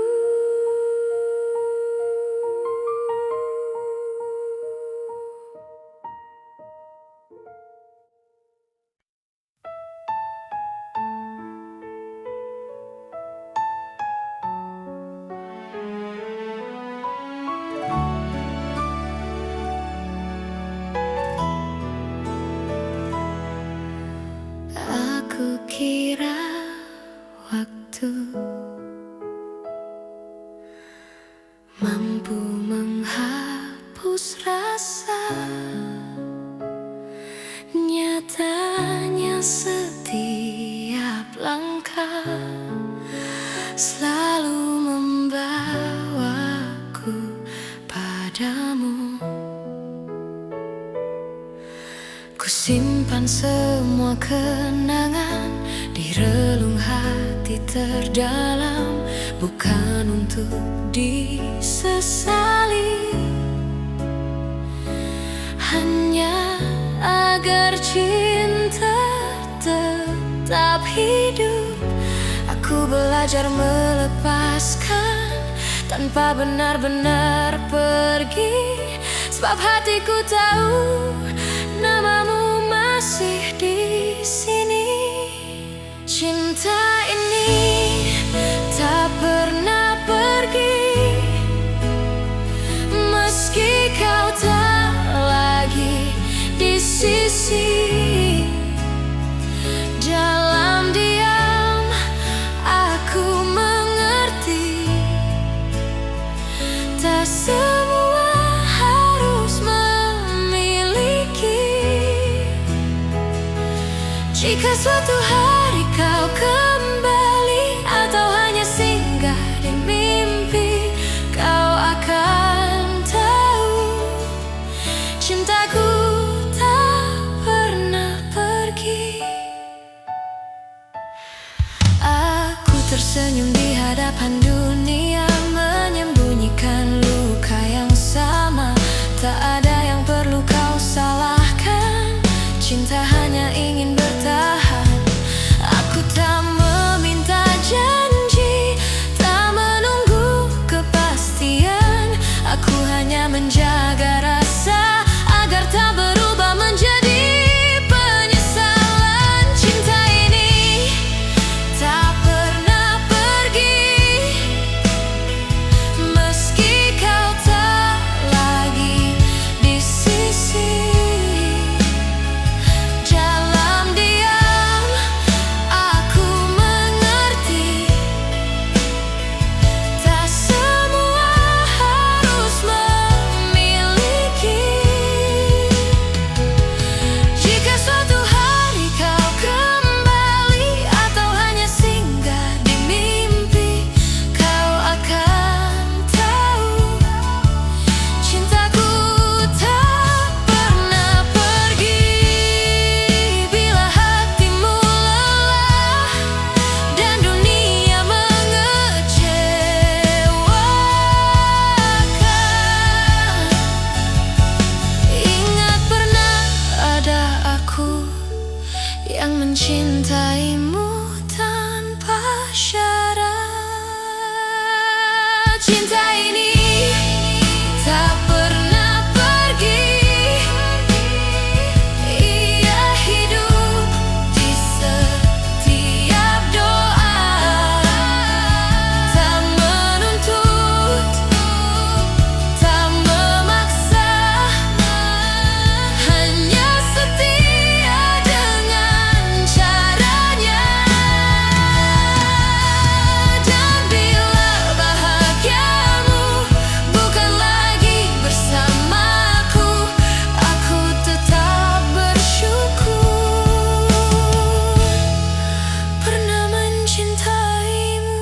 Aku kira waktu mampu menghapus rasa, nyatanya setiap langkah selalu membawaku padamu. Ku simpan semua kenangan di relung hati terdalam, bukan untuk disesali, hanya agar cinta tetap hidup. Aku belajar melepaskan tanpa benar-benar pergi, sebab hatiku tahu namamu masih di sini. Cinta ini tak pernah pergi, meski kau tak lagi Jika suatu hari kau kembali atau hanya singgah di mimpi, kau akan tahu cintaku tak pernah pergi. Aku tersenyum di hadapan dunia, menyembunyikan luka yang sama. Tak ada yang perlu kau salahkan, cinta hanya ingin bertahan. Aku tak meminta janji, tak menunggu kepastian. Aku hanya menjaga rasa agar tak berubah menjadi penyesalan. Cinta ini tak pernah pergi, meski kau tak lagi di sisi. Dalam diam aku mengerti, tak semua harus memiliki. Jika suatu hari kau kembali atau hanya singgah di mimpi, kau akan tahu cintaku tak pernah pergi. Bila hatimu lelah dan dunia mengecewakan, ingat pernah ada aku yang mencintaimu tanpa syarat. Cinta ini tak pernah pergi, ia hidup di setiap doa. Tak menuntut, tak memaksa, hanya setia dengan caranya. Dan bila bahagiamu bukan lagi bersamaku, aku tetap bersyukur pernah mencintaimu.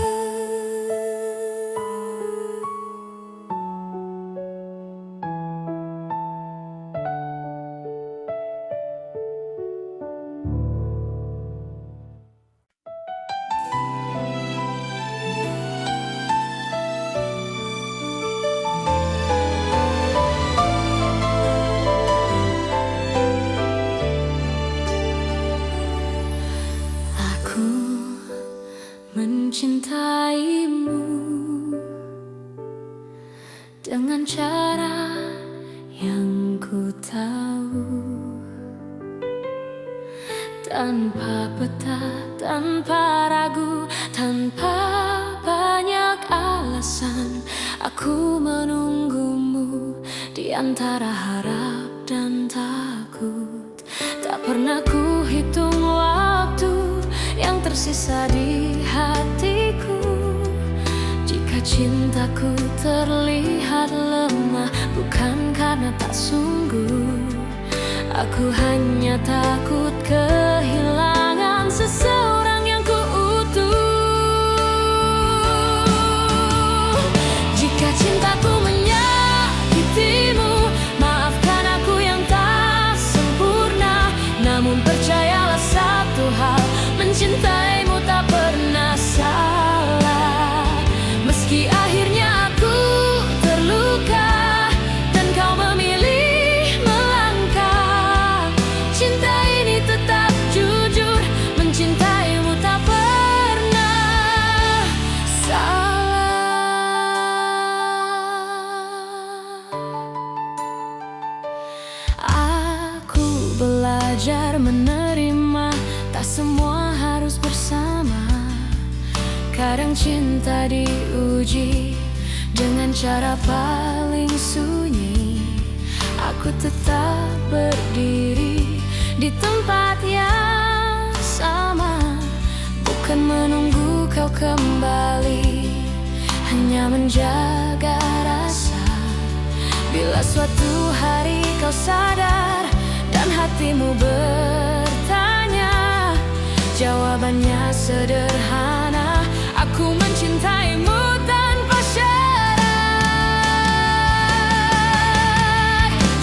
Aku mencintaimu dengan cara yang ku tahu, tanpa peta, tanpa ragu, tanpa banyak alasan. Aku menunggumu di antara harap dan takut. Tak pernah ku hitung waktu yang tersisa di hatiku. Jika cintaku terlihat lemah, bukan karena tak sungguh. Aku hanya takut kehilangan seseorang yang ku utuh. Jika cintaku menyakitimu, maafkan aku yang tak sempurna. Namun percayalah satu hal, mencintaimu tak pernah salah. Meski akhirnya aku terluka dan kau memilih melangkah, cinta ini tetap jujur, mencintaimu tak pernah salah. Aku belajar menerima, tak semua harus bersama. Kadang cinta diuji dengan cara paling sunyi. Aku tetap berdiri di tempat yang sama, bukan menunggu kau kembali, hanya menjaga rasa. Bila suatu hari kau sadar dan hatimu bertanya, jawabannya sederhana, aku mencintaimu tanpa syarat.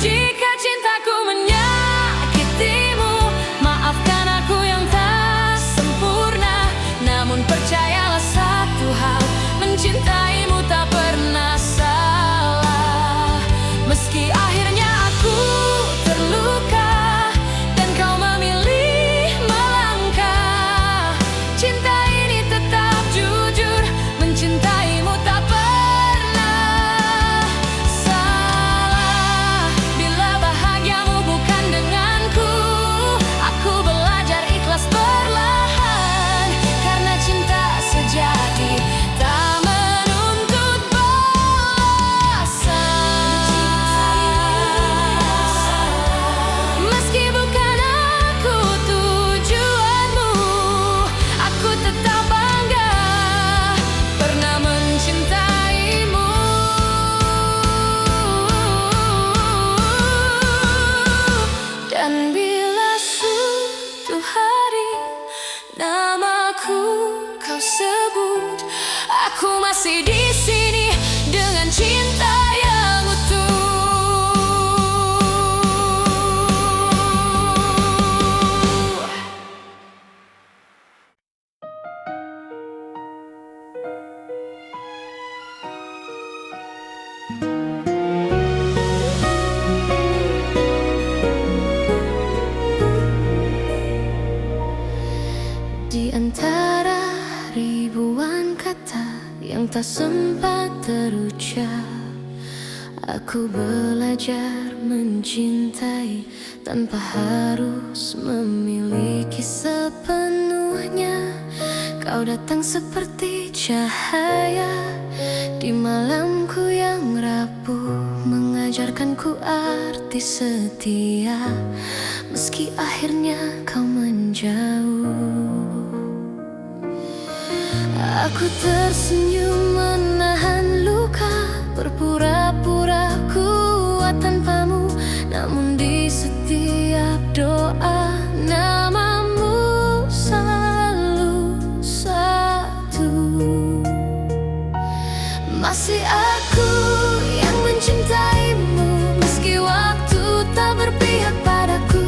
Jika cintaku menyakitimu, maafkan aku yang tak sempurna. Namun percayalah satu hal, mencintaimu tak pernah salah. Meski akhirnya aku terluka dan kau memilih melangkah, cinta ini tetap jujur, mencintaimu tak pernah salah. Bila bahagiamu bukan denganku, aku belajar ikhlas perlahan, karena cinta sejati tak menuntut balasan. Meski bukan aku tujuanmu, aku tetap bangga pernah mencintaimu. Dan bila suatu hari namaku kau sebut, aku masih di sini dengan cinta yang utuh. Di antara ribuan kata yang tak sempat terucap, aku belajar mencintai tanpa harus memiliki sepenuhnya. Kau datang seperti cahaya di malamku yang rapuh, mengajarkanku arti setia. Meski akhirnya kau menjauh, aku tersenyum menahan luka, berpura-pura kuat tanpamu. Namun di setiap doa, namamu selalu satu. Masih aku yang mencintaimu, meski waktu tak berpihak padaku.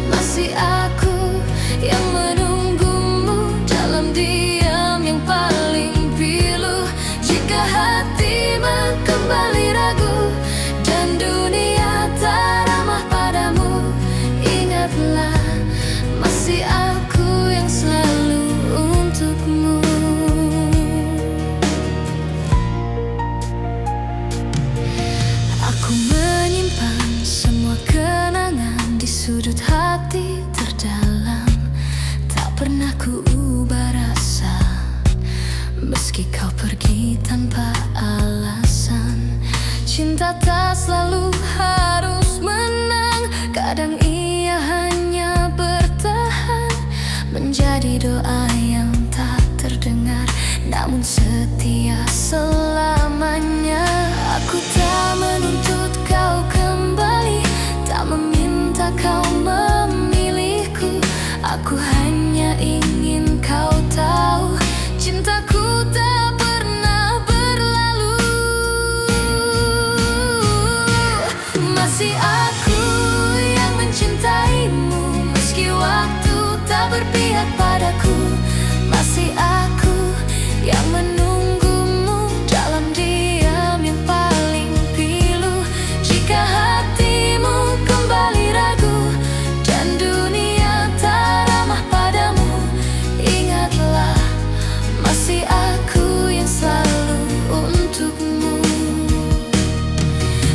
Masih aku yang menunggumu dalam diam yang paling pilu. Jika hatimu kembali ragu dan dunia tak ramah padamu, ingatlah masih aku yang selalu untukmu. Aku menyimpan semua kenangan di sudut hati terdalam, tak pernah ku ubah rasa. Meski kau pergi tanpa alasan, cinta tak selalu harus menang. Kadang ia hanya bertahan, menjadi doa yang tak terdengar, namun setia selamanya. Aku tak menuntut kau kembali, tak meminta kau memilihku. Aku hanya ingin kau tahu, cintaku tak pernah berlalu. Masih aku yang mencintaimu, meski waktu tak berpihak padaku. Masih aku yang menunggumu dalam diam yang paling pilu. Jika hatimu kembali ragu dan dunia tak ramah padamu, ingatlah masih aku yang selalu untukmu.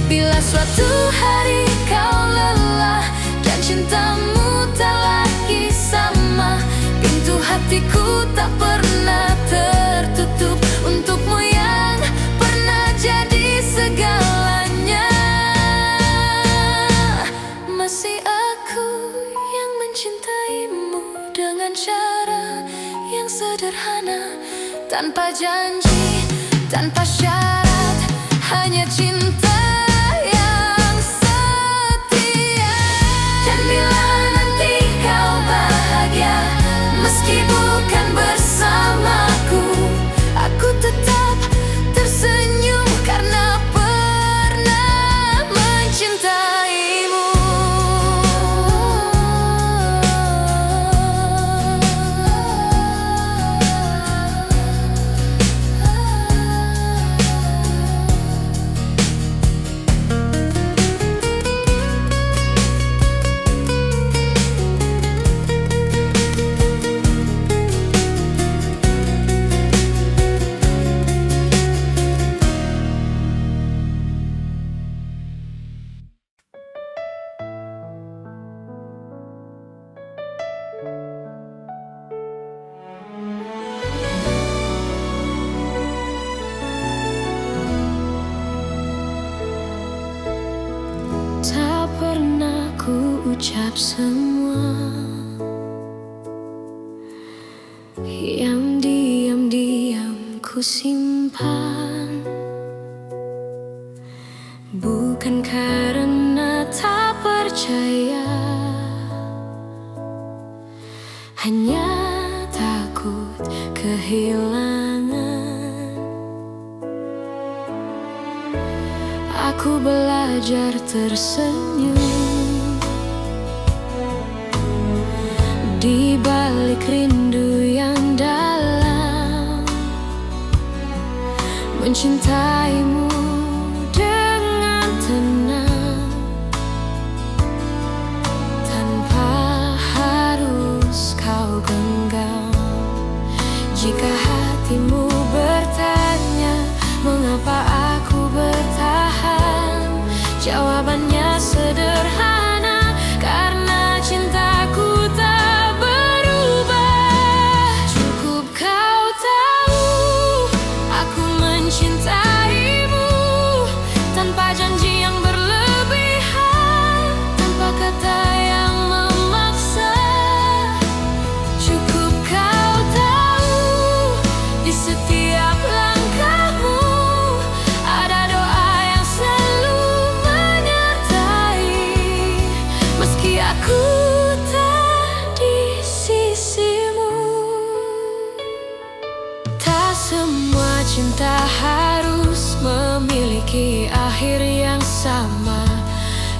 Bila suatu hari kau lelah dan cintamu tak lagi sama, pintu hatiku tak pernah tertutup untukmu yang pernah jadi segalanya. Masih aku yang mencintaimu dengan cara yang sederhana, tanpa janji, tanpa syarat, hanya cinta yang setia. Dan bila nanti kau bahagia, meski ucap semua yang diam-diam ku simpan, bukan karena tak percaya, hanya takut kehilangan. Aku belajar tersenyum di balik rindu yang dalam, mencintaimu dengan tenang tanpa harus kau genggam. Jika hatimu bertanya mengapa aku bertahan, jawabannya sederhana, karena cintaku tak berubah. Cukup kau tahu aku mencintaimu tanpa janji yang berlebihan, tanpa kata yang memaksa. Cukup kau tahu di setiap langkahmu ada doa yang selalu menyertai, meski aku tak di sisimu. Tak semua cinta harus memiliki akhir yang sama.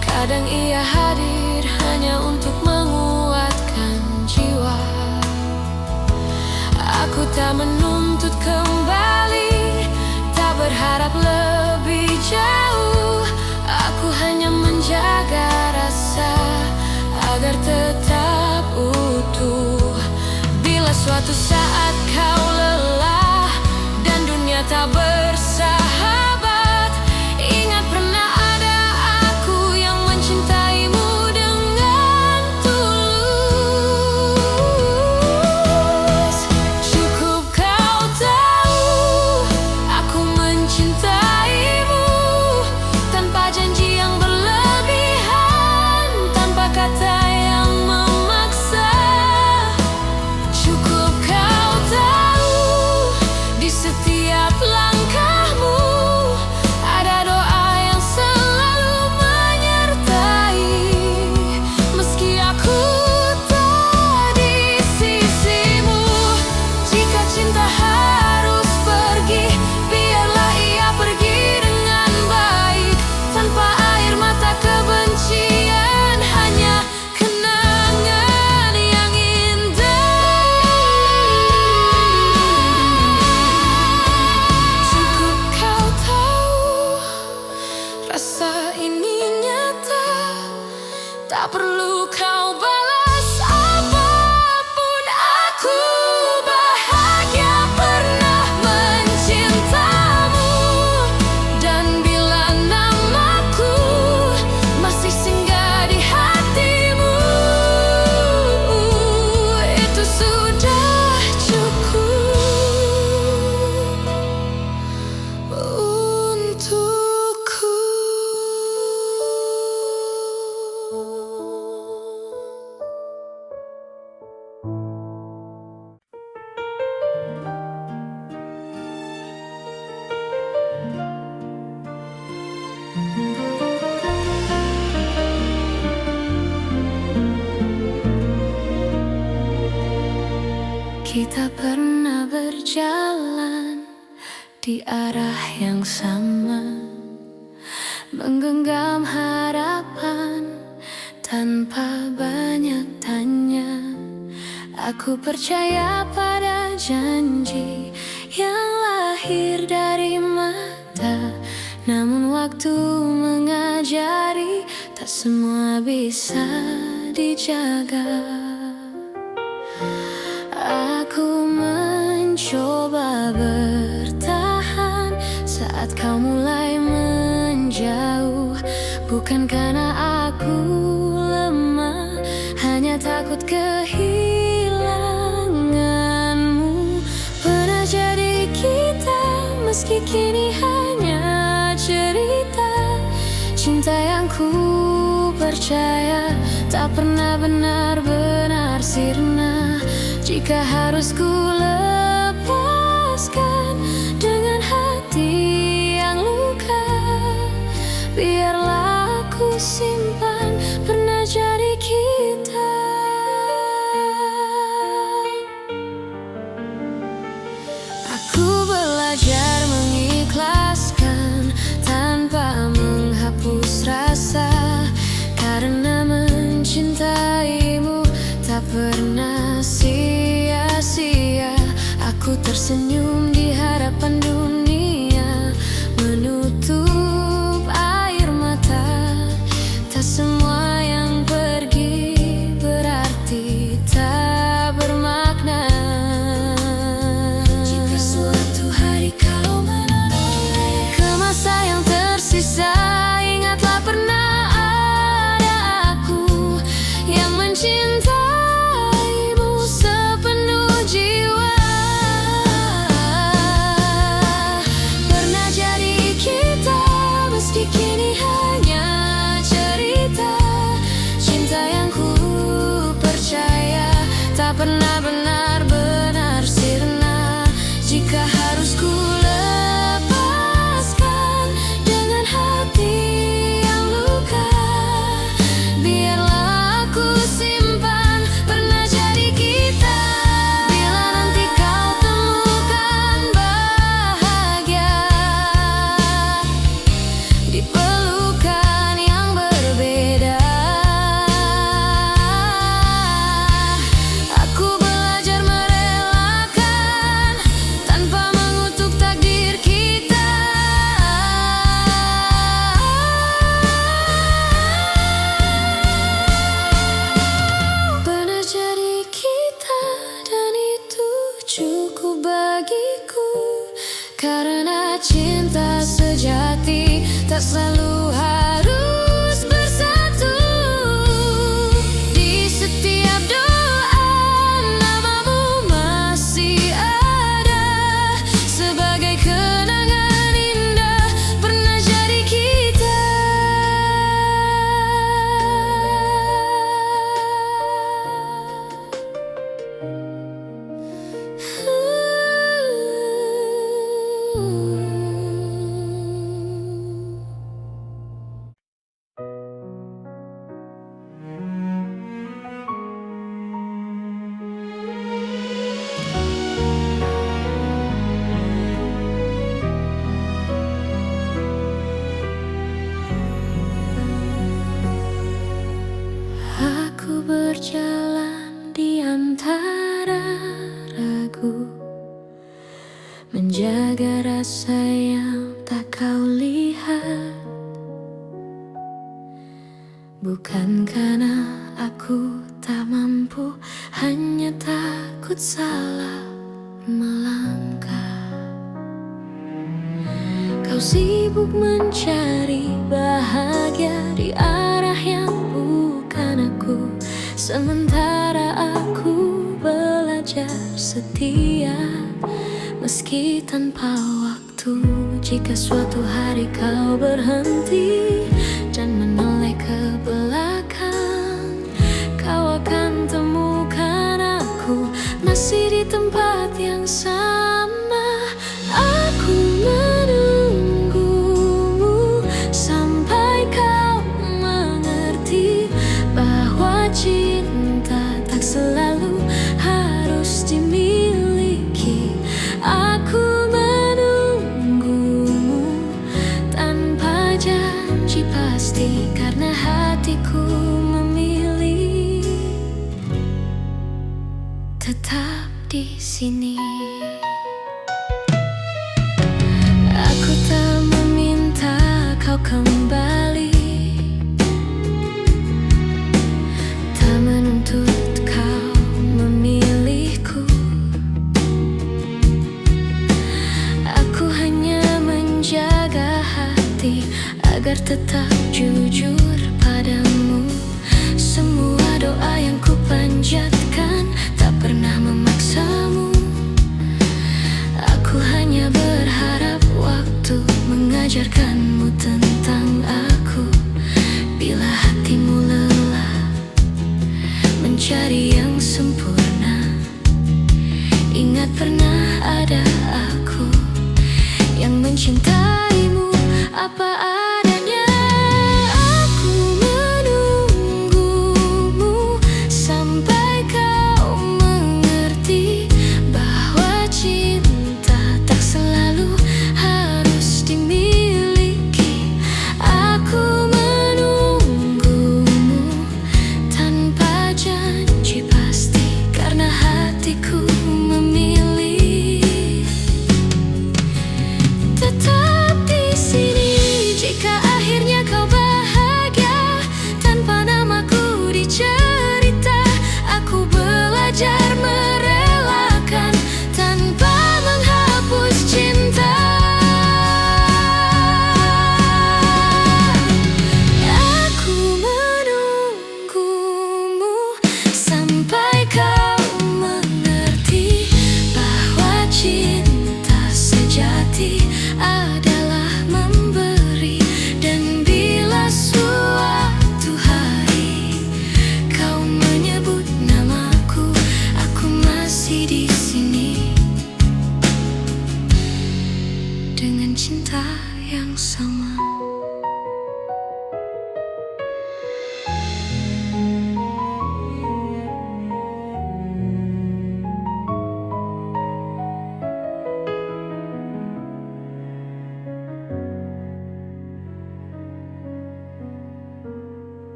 Kadang ia hadir hanya untuk menguatkan jiwa. Aku tak menuntut kembali, tak berharap lebih jauh. Aku hanya menjaga rasa agar tetap utuh. Bila suatu saat kau lelah dan dunia tak bersahabat, ingat pernah ada aku yang mencintaimu dengan tulus. Cukup kau tahu aku mencintaimu tanpa janji yang berlebihan, tanpa kata yang memaksa. Cukup kau tahu di setiap langkahmu ada doa yang selalu menyertai, meski aku tak di sisimu. Jika cinta harus pergi, biarlah ia pergi dengan baik, tanpa air mata kebencian, hanya kenangan yang indah. Cukup kau tahu rasa ini nyata, tak perlu kau balas apapun. Aku bahagia pernah mencintamu, dan bila namaku masih singgah di hatimu, itu sudah cukup untukku. Kita pernah berjalan di arah yang sama, menggenggam harapan tanpa banyak tanya. Aku percaya pada janji yang lahir dari mata, namun waktu mengajari tak semua bisa dijaga. Aku mencoba bertahan saat kau mulai menjauh, bukan karena aku lemah, hanya takut kehilanganmu. Pernah jadi kita, meski kini hanya cerita. Cinta yang ku percaya tak pernah benar-benar sirna. Jika harus ku lepaskan dengan hati yang luka, biarlah aku simpan pernah jadi kita. Aku belajar mengikhlaskan tanpa menghapus rasa, karena mencintaimu tak pernah sia-sia. Aku tersenyum di hadapan dunia, menutup air mata. Tak semua yang pergi berarti tak bermakna. Jika suatu hari kau menoleh ke masa yang tersisa, ingatlah pernah ada aku yang mencintaimu sepenuh jiwa. Pernah jadi kita, meski kini hanya cerita. Cinta yang ku percaya tak pernah benar-benar sirna. Jika harus ku lepaskan dengan hati yang luka, biarlah aku simpan pernah jadi kita. Bila nanti kau temukan bahagia di pelukan yang berbeda, aku belajar merelakan tanpa mengutuk takdir kita. Pernah jadi kita, dan itu cukup bagiku, karena cinta sejati tak selalu harus bersatu. Di setiap doa namamu masih ada, sebagai kenangan indah pernah jadi kita. Aku berjalan di antara ragu, menjaga rasa yang tak kau lihat. Bukan karena aku tak mampu, hanya takut salah melangkah. Kau sibuk mencari bahagia di arah yang bukan aku, sementara aku belajar setia meski tanpa waktu. Jika suatu hari kau berhenti dan menoleh ke belakang, kau akan temukan aku masih di tempat yang sama. Aku menunggumu sampai kau mengerti bahwa cinta tak selalu harus dimiliki. Aku menunggumu tanpa janji pasti, karena hatiku memilih tetap di sini. Aku tak meminta kau kembali, tak menuntut kau memilihku. Aku hanya menjaga hati agar tetap jujur padamu. Semua doa yang ku panjatkan tak pernah memaksamu,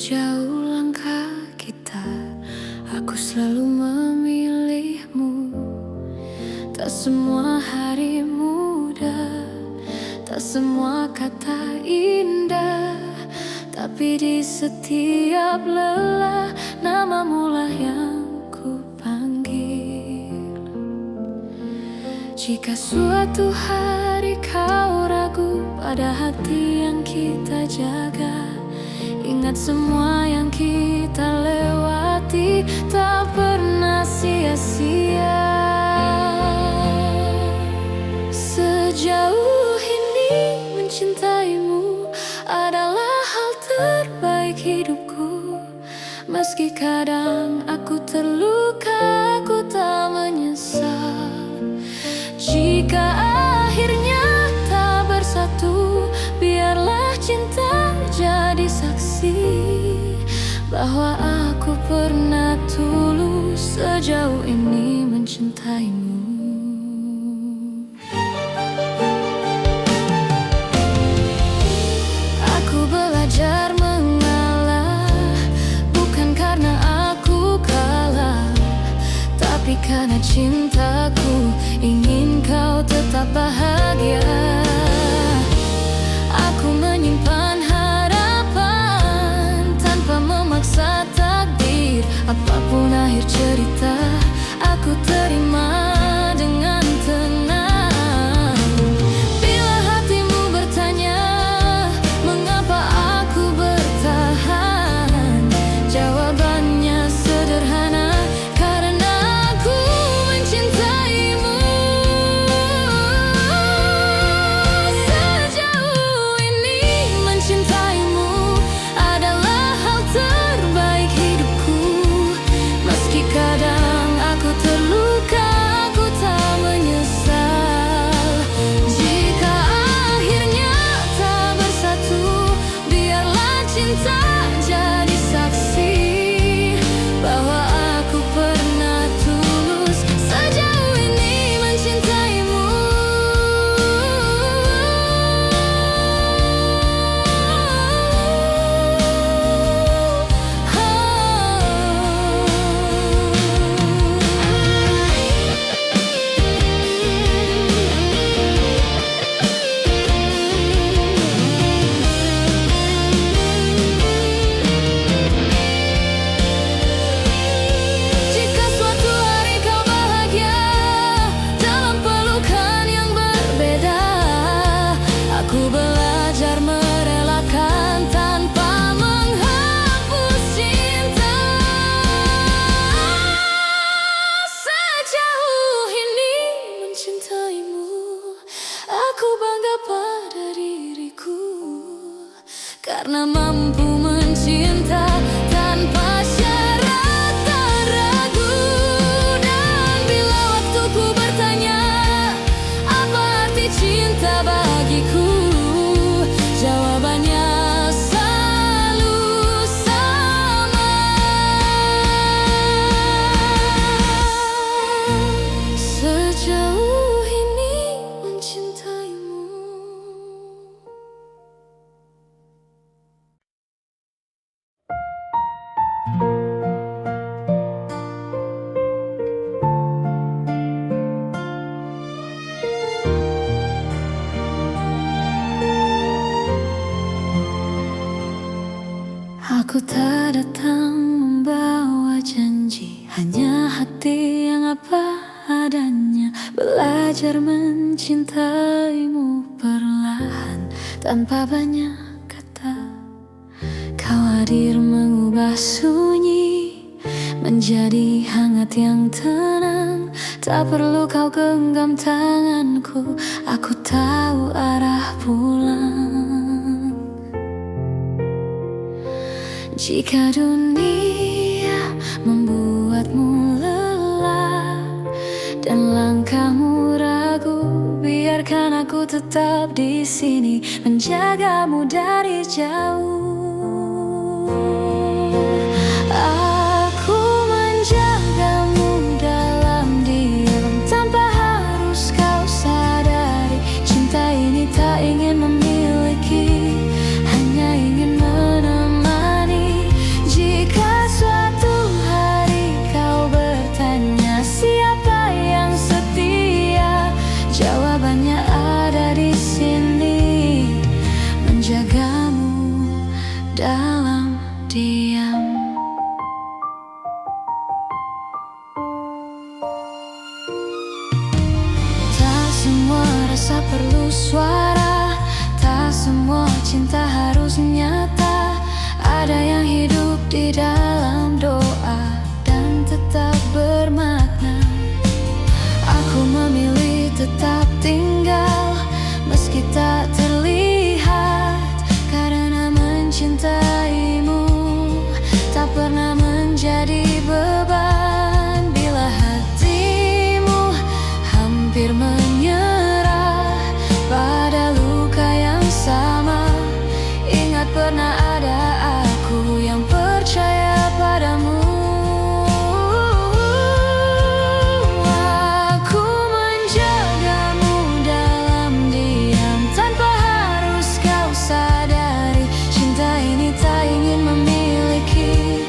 Sejauh langkah kita, aku selalu memilihmu. Tak semua hari mudah, tak semua kata indah, tapi di setiap lelah namamu lah yang ku panggil. Jika suatu hari kau ragu pada hati yang kita jaga, ingat semua yang kita lewati tak pernah sia-sia. Sejauh ini mencintaimu adalah hal terbaik hidupku. Meski kadang aku terluka, aku tak menyesal. Jika akhirnya tak bersatu, biarlah cinta jadi saksi bahwa aku pernah tulus sejauh ini mencintaimu. Aku belajar mengalah, bukan karena aku kalah, tapi karena cintaku ingin kau tetap bahagia. Aku menyimpan harapan tanpa memaksa takdir. Apapun akhir cerita, aku terima dengan tenang. Bila hatimu bertanya mengapa aku bertahan, jawabannya sederhana, karena aku mencintaimu. Sejauh ini mencintaimu adalah hal terbaik hidupku. Meski kadang aku terluka, aku tak menyesal. Jika akhirnya tak bersatu, biarlah cinta jadi saksi bahwa aku pernah tulus sejauh ini mencintaimu. Jika suatu hari kau bahagia dalam pelukan yang berbeda, aku belajar merelakan tanpa menghapus cinta. Sejauh ini mencintaimu, aku bangga pada diriku, karena mampu mencinta tanpa syarat dan ragu. Dan bila waktuku bertanya apa arti cinta bagiku, jawabannya selalu sama. Sejauh ini mencintaimu. Aku tak datang membawa janji, hanya hati yang apa adanya. Belajar mencintaimu perlahan tanpa banyak kata. Kau hadir mengubah sunyi menjadi hangat yang tenang. Tak perlu kau genggam tanganku, aku tahu arah pulang. Jika dunia membuatmu lelah dan langkahmu ragu, biarkan aku tetap di sini menjagamu dari jauh. Aku menjagamu dalam diam tanpa harus kau sadari. Cinta ini tak ingin memiliki, hanya ingin menemani. rasa perlu suara. Tak semua cinta harus nyata. Ada yang hidup di dalam doa dan tetap bermakna. Aku memilih tetap tinggal meski tak terlihat, karena mencintaimu tak pernah menjadi beban. Bila hatimu hampir menyerah pada luka yang sama, ingat pernah ada aku yang percaya padamu. Aku menjagamu dalam diam tanpa harus kau sadari. Cinta ini tak ingin memiliki,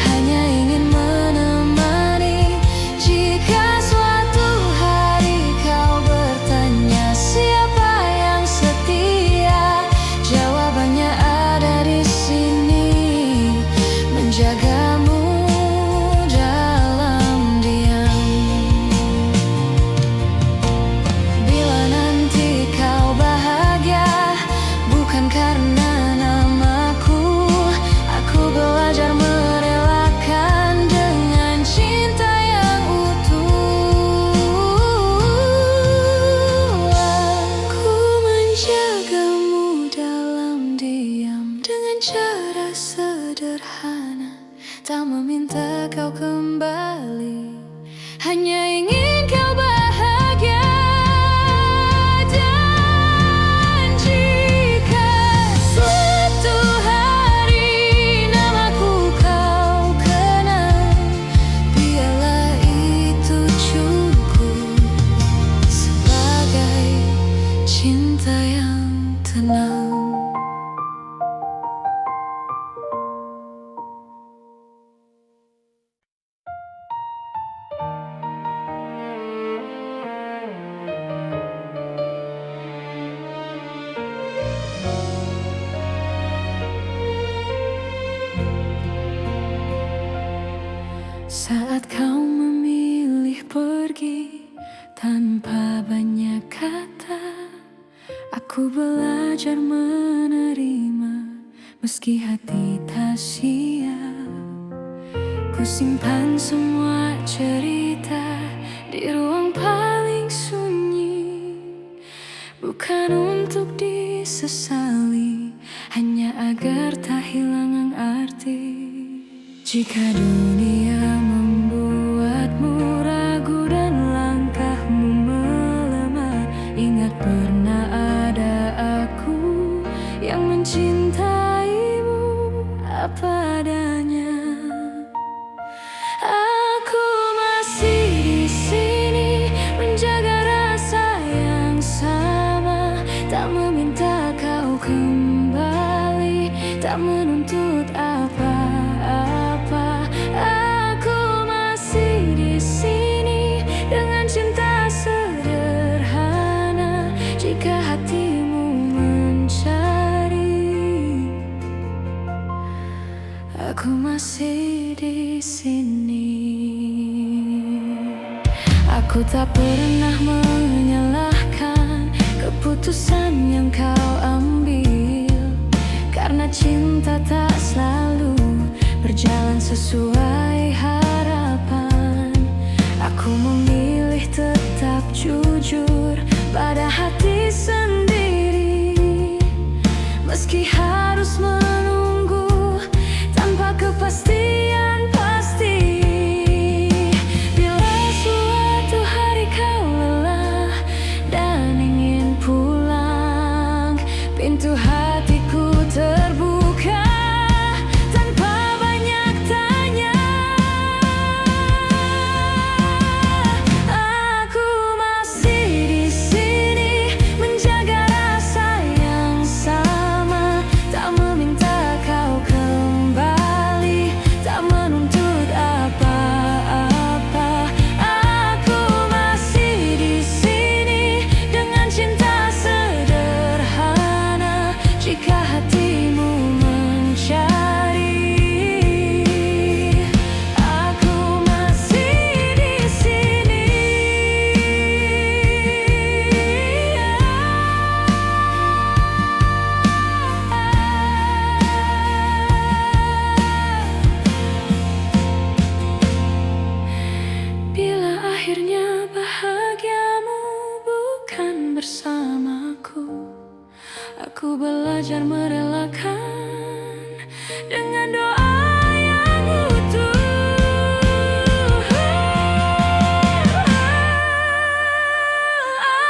hanya ingin menemani. Jika suatu hari kau bertanya siapa yang setia, jawabannya ada di sini, menjagamu dalam diam. Bila nanti kau bahagia, bukan karena namaku, aku belajar merelakan dengan cinta yang utuh. Aku menjagamu dalam diam dengan cara sederhana, tak meminta kau kembali, hanya ingin kau bahagia. Dan jika suatu hari namaku kau kenal, biarlah itu cukup sebagai cinta yang tenang. Saat kau memilih pergi tanpa banyak kata, aku belajar menerima meski hati tak siap. Ku simpan semua cerita di ruang paling sunyi, bukan untuk disesali, hanya agar tak hilang arti. Jika dunia membuatmu ragu dan langkahmu melemah, ingat pernah ada aku yang mencintaimu apa adanya. Aku masih di sini menjaga rasa yang sama, tak meminta kau kembali, tak menuntut apa-apa. Aku masih di sini dengan cinta sederhana. Jika hatimu mencari, aku masih di sini. Aku tak pernah menyalahkan keputusan yang kau ambil, karena cinta tak selalu berjalan sesuai harapan. Aku memilih tetap jujur pada hati sendiri, meski harus menunggu tanpa kepastian pasti. Bila suatu hari kau lelah dan ingin pulang, pintu hatiku terbuka tanpa banyak tanya. Akhirnya bahagiamu bukan bersamaku. Aku belajar merelakan dengan doa yang utuh.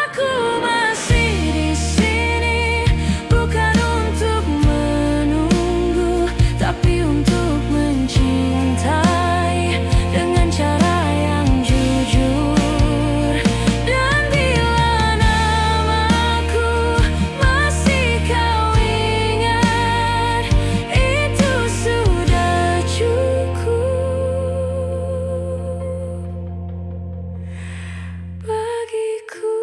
Aku masih di sini, bukan untuk menunggu, tapi untuk mencintai dengan cara yang jujur. Dan bila namaku masih kau ingat, itu sudah cukup bagiku.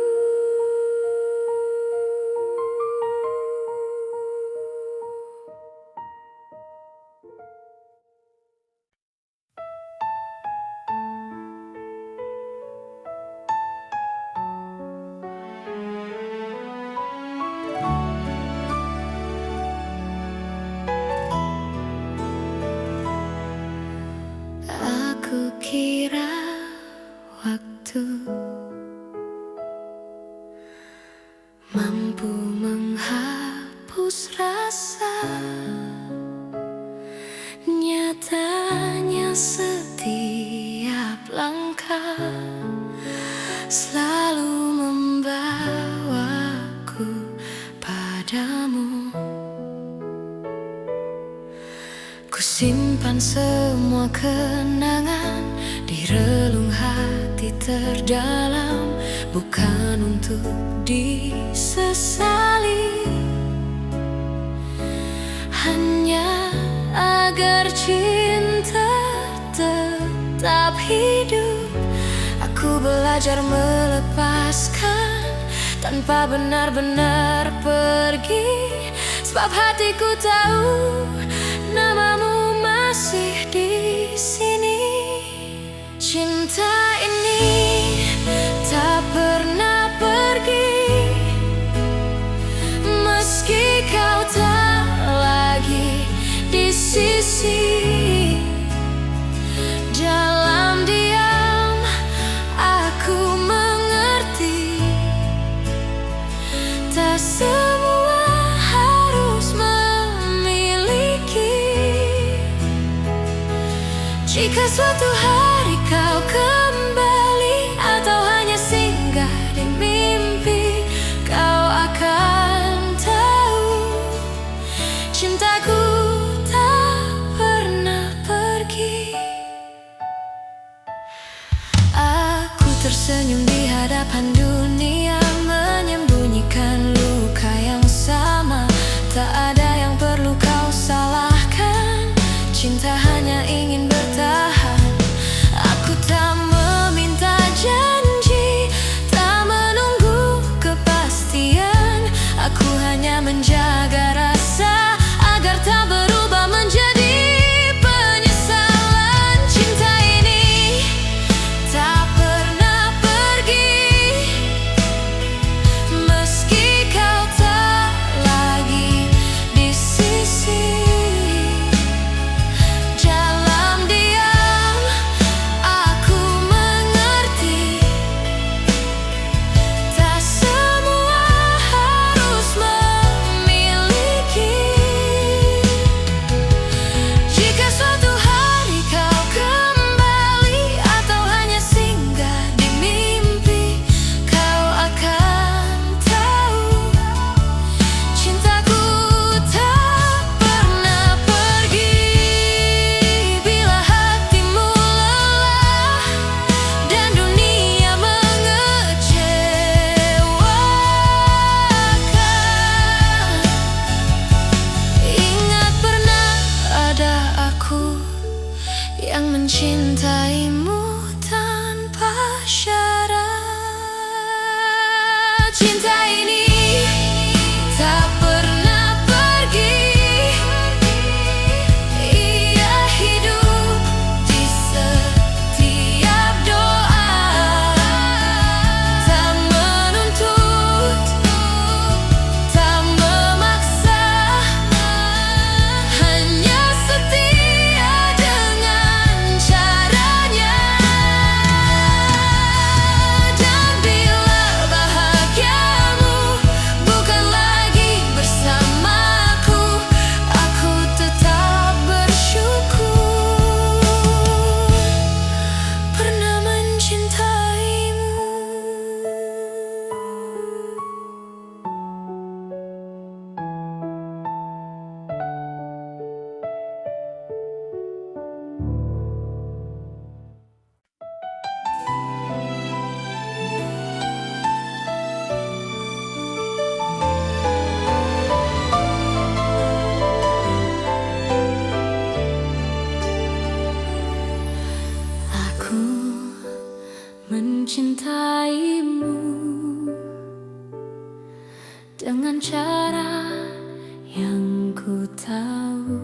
Aku kira waktu mampu menghapus rasa. Nyatanya setiap langkah selalu membawaku padamu. Ku simpan semua kenangan di relung hati terdalam, bukan untuk disesali, hanya agar cinta tetap hidup. Aku belajar melepaskan tanpa benar-benar pergi, sebab hatiku tahu namamu masih di sini. Cinta ini tak pernah pergi, meski kau tak lagi di sisi. Dalam diam aku mengerti, tak semua harus memiliki. Jika suatu hari kau kembali atau hanya singgah di mimpi, kau akan tahu cintaku tak pernah pergi. Aku tersenyum di hadapan dunia, menyembunyikan luka yang sama. Tak ada yang perlu kau salahkan, cinta hanya ingin bertahan. Aku tak meminta janji, tak menunggu kepastian. Aku hanya menjaga rasa agar tak berubah menjadi penyesalan. Cinta ini tak pernah pergi, mencintaimu dengan cara yang ku tahu,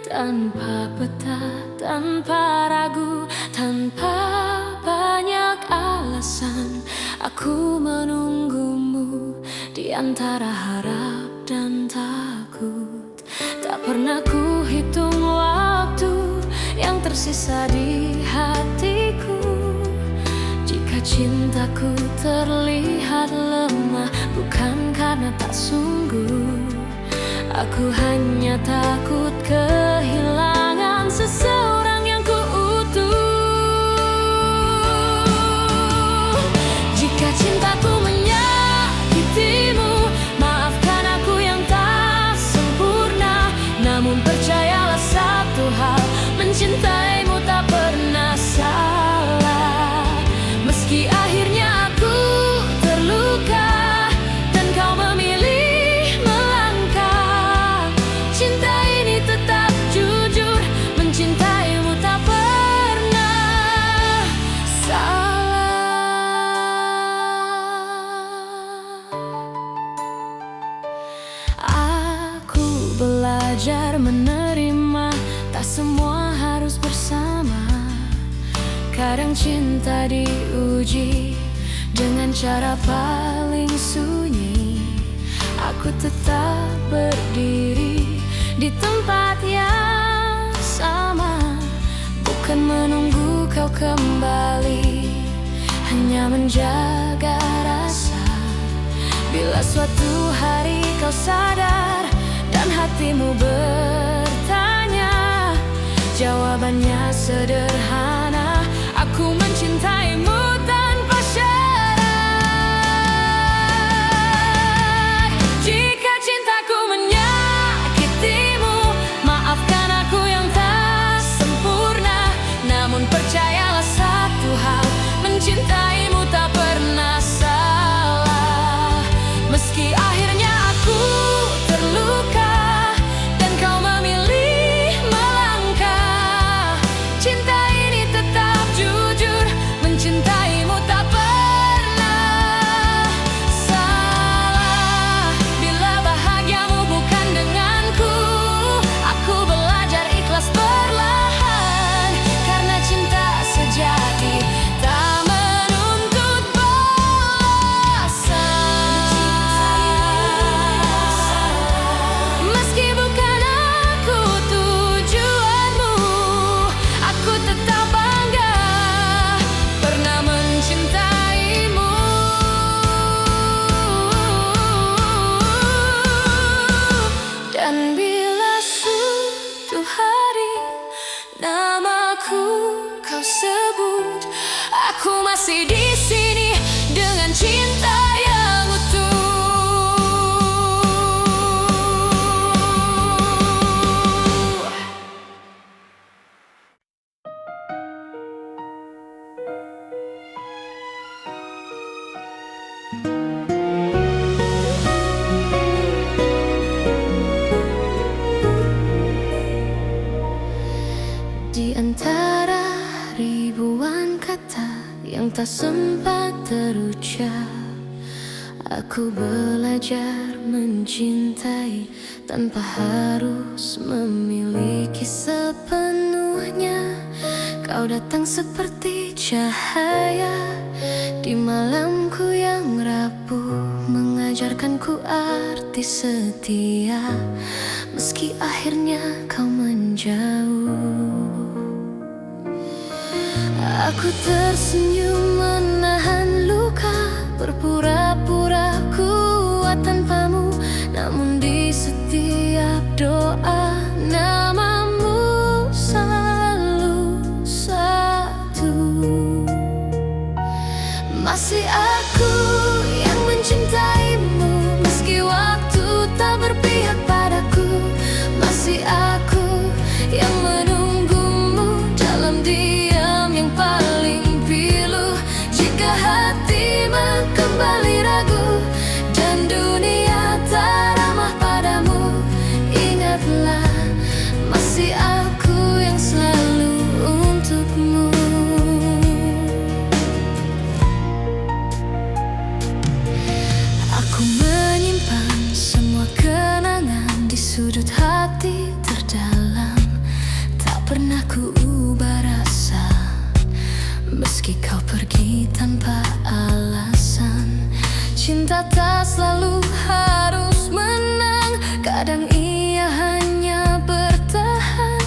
tanpa peta, tanpa ragu, tanpa banyak alasan. Aku menunggumu di antara harap dan takut. Tak pernah ku hitung waktu yang tersisa di hatiku. Jika cintaku terlihat lemah, bukan karena tak sungguh. Aku hanya takut kehilangan seseorang yang ku utuh. Jika cintaku menyakitimu, maafkan aku yang tak sempurna. Namun percayalah satu hal, mencintaimu tak pernah salah. Meski akhirnya aku terluka dan kau memilih melangkah, cinta ini tetap jujur, mencintaimu tak pernah salah. Aku belajar menerima, tak semua harus bersama. Kadang cinta diuji dengan cara paling sunyi. Aku tetap berdiri di tempat yang sama, bukan menunggu kau kembali, hanya menjaga rasa. Bila suatu hari kau sadar dan hatimu bertanya, jawabannya sederhana: aku mencintaimu tanpa syarat. Jika cintaku menyakitimu, maafkan aku yang tak sempurna. Namun percayalah satu hal, mencintaimu tak pernah salah. Meski akhirnya aku terluka dan kau memilih melangkah, cinta ini tetap jujur, mencintaimu tak pernah salah. Bila bahagiamu bukan denganku, aku belajar ikhlas perlahan, karena cinta sejati tak menuntut balasan. Meski bukan aku tujuanmu, aku tetap bangga pernah mencintaimu. Dan bila suatu hari namaku kau sebut, aku masih di sini dengan cinta yang utuh. Di antara ribuan kata yang tak sempat terucap, aku belajar mencintai tanpa harus memiliki sepenuhnya. Kau datang seperti cahaya di malamku yang rapuh, mengajarkanku arti setia. Meski akhirnya kau menjauh, aku tersenyum menahan luka, berpura-pura kuat tanpamu. Namun di setiap doa, namamu selalu satu. Masih aku yang mencintaimu, meski waktu tak berpihak padaku. Masih aku yang menunggumu dalam diam yang paling pilu. cinta tak selalu harus menang. Kadang ia hanya bertahan,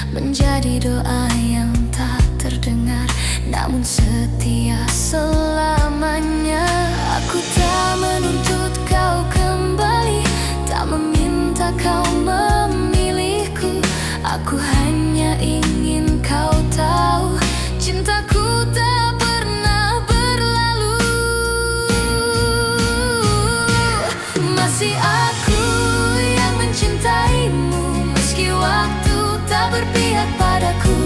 menjadi doa yang tak terdengar, namun setia selamanya. Aku tak menuntut kau kembali, tak meminta kau memilihku. Aku hanya ingin kau tahu, cintaku tak pernah berlalu. Masih aku yang mencintaimu, meski waktu tak berpihak padaku.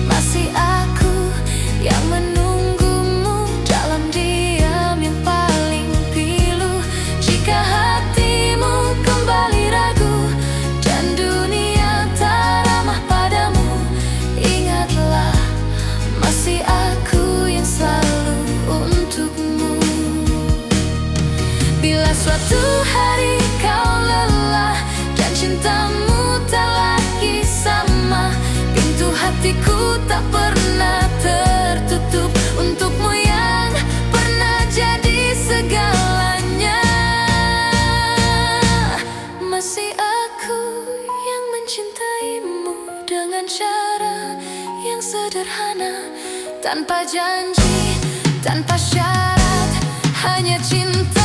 Masih aku yang menunggumu dalam diam yang paling pilu. Jika hatimu kembali ragu dan dunia tak ramah padamu, ingatlah masih aku yang selalu untukmu. Bila suatu hari kau lelah dan cintamu tak lagi sama, pintu hatiku tak pernah tertutup untukmu yang pernah jadi segalanya. Masih aku yang mencintaimu dengan cara yang sederhana, tanpa janji, tanpa syarat, hanya cinta.